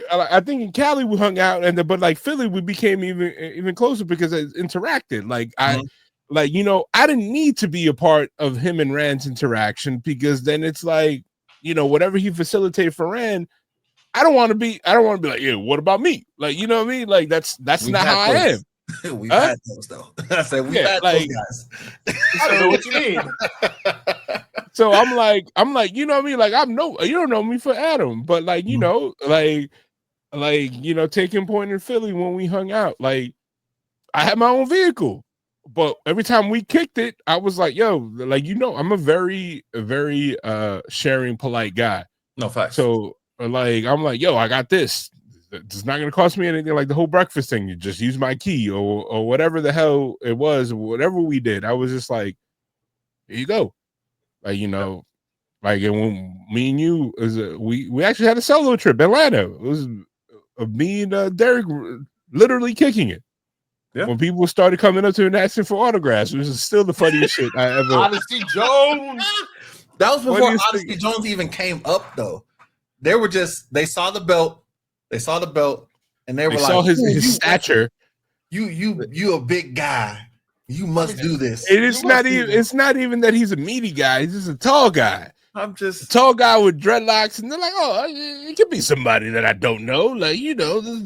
Speaker 1: in Cali we hung out, but like Philly we became even closer because it interacted. Like like, you know, I didn't need to be a part of him and Rand's interaction because then it's like, you know, whatever he facilitated for Rand, I don't want to be like, "Yeah, what about me?" Like, you know what I mean? Like, that's not how I am.
Speaker 3: We've had those though. I said we've had those guys.
Speaker 2: I don't know what you mean.
Speaker 1: So I'm like, you know what I mean? Like, you don't know me for Adam, but like, you know, like, you know, taking point in Philly when we hung out, like, I had my own vehicle, but every time we kicked it, I was like, "Yo, like, you know, I'm a very sharing, polite guy."
Speaker 3: No facts.
Speaker 1: So like, I'm like, "Yo, I got this. It's not gonna cost me anything." Like the whole breakfast thing, you just use my key or whatever the hell it was, whatever we did. I was just like, "Here you go." Like, you know, like, and when me and you we actually had a solo trip, Atlanta. It was of me and Derek literally kicking it.
Speaker 3: Yeah.
Speaker 1: When people started coming up to and asking for autographs, which is still the funniest shit I ever.
Speaker 2: Honesty Jones.
Speaker 3: That was before Honesty Jones even came up, though. They saw the belt, and they were like,
Speaker 1: saw his stature.
Speaker 3: You a big guy. You must do this.
Speaker 1: It's not even that he's a meaty guy. He's just a tall guy.
Speaker 3: I'm just
Speaker 1: a tall guy with dreadlocks, and they're like, oh, it could be somebody that I don't know. Like,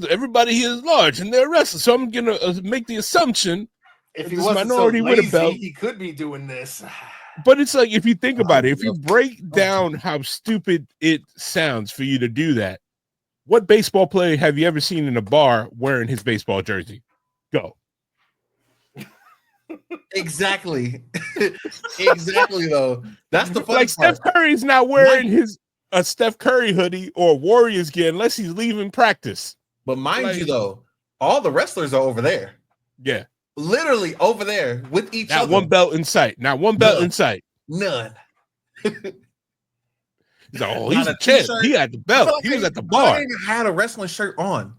Speaker 1: everybody here is large, and they're wrestlers. So I'm gonna make the assumption
Speaker 2: if he wasn't
Speaker 1: minority
Speaker 2: so lazy,
Speaker 1: with a belt,
Speaker 2: he could be doing this.
Speaker 1: But it's like, if you think about it, if you break down how stupid it sounds for you to do that, what baseball player have you ever seen in a bar wearing his baseball jersey? Go.
Speaker 3: Exactly. Exactly, though. That's the funny
Speaker 1: part. Steph Curry's not wearing a Steph Curry hoodie or Warriors gear unless he's leaving practice.
Speaker 3: But mind you, though, all the wrestlers are over there.
Speaker 1: Yeah.
Speaker 3: Literally over there with each other.
Speaker 1: Not one belt in sight. Not one belt in sight.
Speaker 3: None.
Speaker 1: He's like, oh, he's a champ. He had the belt. He was at the bar.
Speaker 3: I had a wrestling shirt on.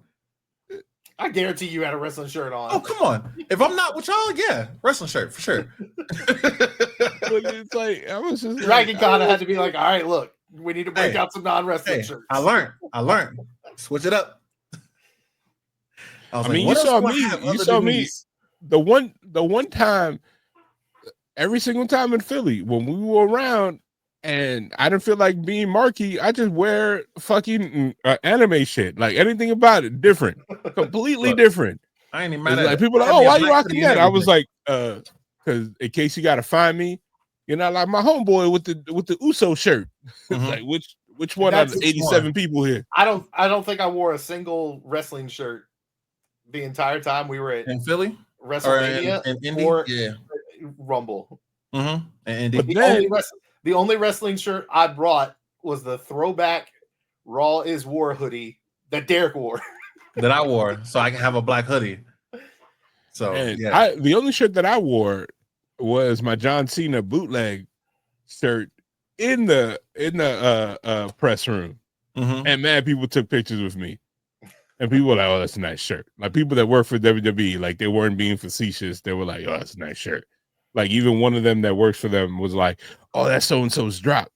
Speaker 2: I guarantee you had a wrestling shirt on.
Speaker 3: Oh, come on. If I'm not with y'all, yeah, wrestling shirt for sure.
Speaker 1: But it's like, I was just
Speaker 2: Dragon Con had to be like, all right, look, we need to break out some non-wrestling shirts.
Speaker 3: I learned. Switch it up.
Speaker 1: I mean, you saw me. The one time, every single time in Philly, when we were around and I didn't feel like being marky, I just wear fucking anime shit. Like, anything about it, different. Completely different.
Speaker 3: I ain't even mad at
Speaker 1: like, people are like, oh, why you rocking that? I was like, because in case you gotta find me, you're not like my homeboy with the Uso shirt. Like, which one out of 87 people here?
Speaker 2: I don't think I wore a single wrestling shirt the entire time we were
Speaker 3: in Philly,
Speaker 2: WrestleMania,
Speaker 3: or
Speaker 2: Rumble.
Speaker 3: Mm-hmm. And
Speaker 2: but the only wrestling shirt I brought was the throwback Raw is War hoodie that Derek wore.
Speaker 3: That I wore, so I can have a black hoodie. So
Speaker 1: the only shirt that I wore was my John Cena bootleg shirt in the press room, and mad people took pictures with me. And people were like, oh, that's a nice shirt. Like, people that work for WWE, like, they weren't being facetious. They were like, oh, that's a nice shirt. Like, even one of them that works for them was like, oh, that's so-and-so's drop.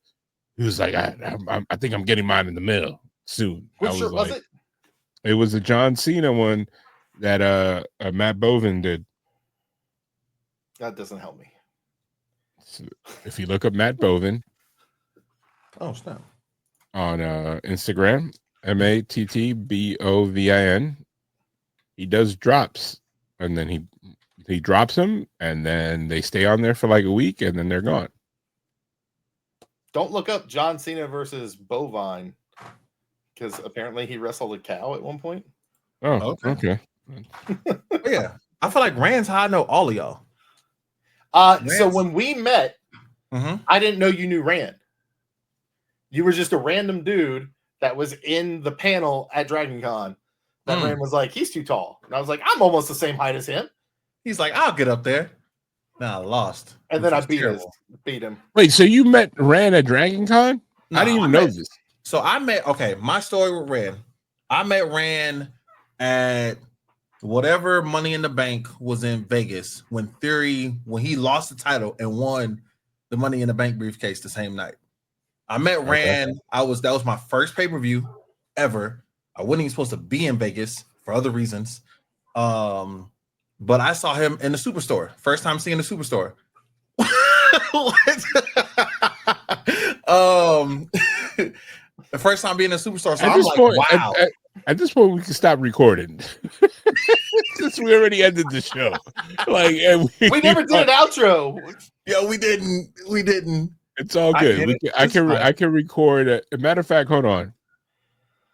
Speaker 1: He was like, I think I'm getting mine in the mail soon.
Speaker 2: What shirt was it?
Speaker 1: It was a John Cena one that Matt Bovin did.
Speaker 2: That doesn't help me.
Speaker 1: So if you look up Matt Bovin.
Speaker 3: Oh, snap.
Speaker 1: On Instagram. MATTBOVIN. He does drops, and then he drops them, and then they stay on there for like a week, and then they're gone.
Speaker 2: Don't look up John Cena versus Bovine, because apparently he wrestled a cow at one point.
Speaker 1: Oh, okay.
Speaker 3: Yeah, I feel like Rand's how I know all of y'all.
Speaker 2: So when we met, I didn't know you knew Rand. You were just a random dude that was in the panel at Dragon Con. That Rand was like, he's too tall. And I was like, I'm almost the same height as him.
Speaker 3: He's like, I'll get up there. Nah, I lost.
Speaker 2: And then I beat him.
Speaker 1: Wait, so you met Rand at Dragon Con? I didn't even know this.
Speaker 3: So my story with Rand. I met Rand at whatever Money in the Bank was in Vegas when he lost the title and won the Money in the Bank briefcase the same night. I met Rand. That was my first pay-per-view ever. I wasn't even supposed to be in Vegas for other reasons. But I saw him in the Superstore. First time seeing the Superstore. The first time being in the Superstore. So I'm like, wow.
Speaker 1: At this point, we can stop recording. Since we already ended the show. Like,
Speaker 2: we never did an outro.
Speaker 3: Yeah, we didn't.
Speaker 1: It's all good. I can record. As a matter of fact, hold on.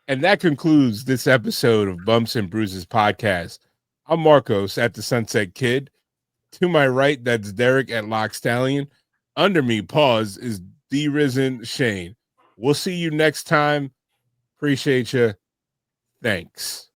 Speaker 1: And that concludes this episode of Bumps and Bruises podcast. I'm Marcos at the Sunset Kid. To my right, that's Derek at Lock Stallion. Under me, pause, is D-Risen Shane. We'll see you next time. Appreciate you. Thanks.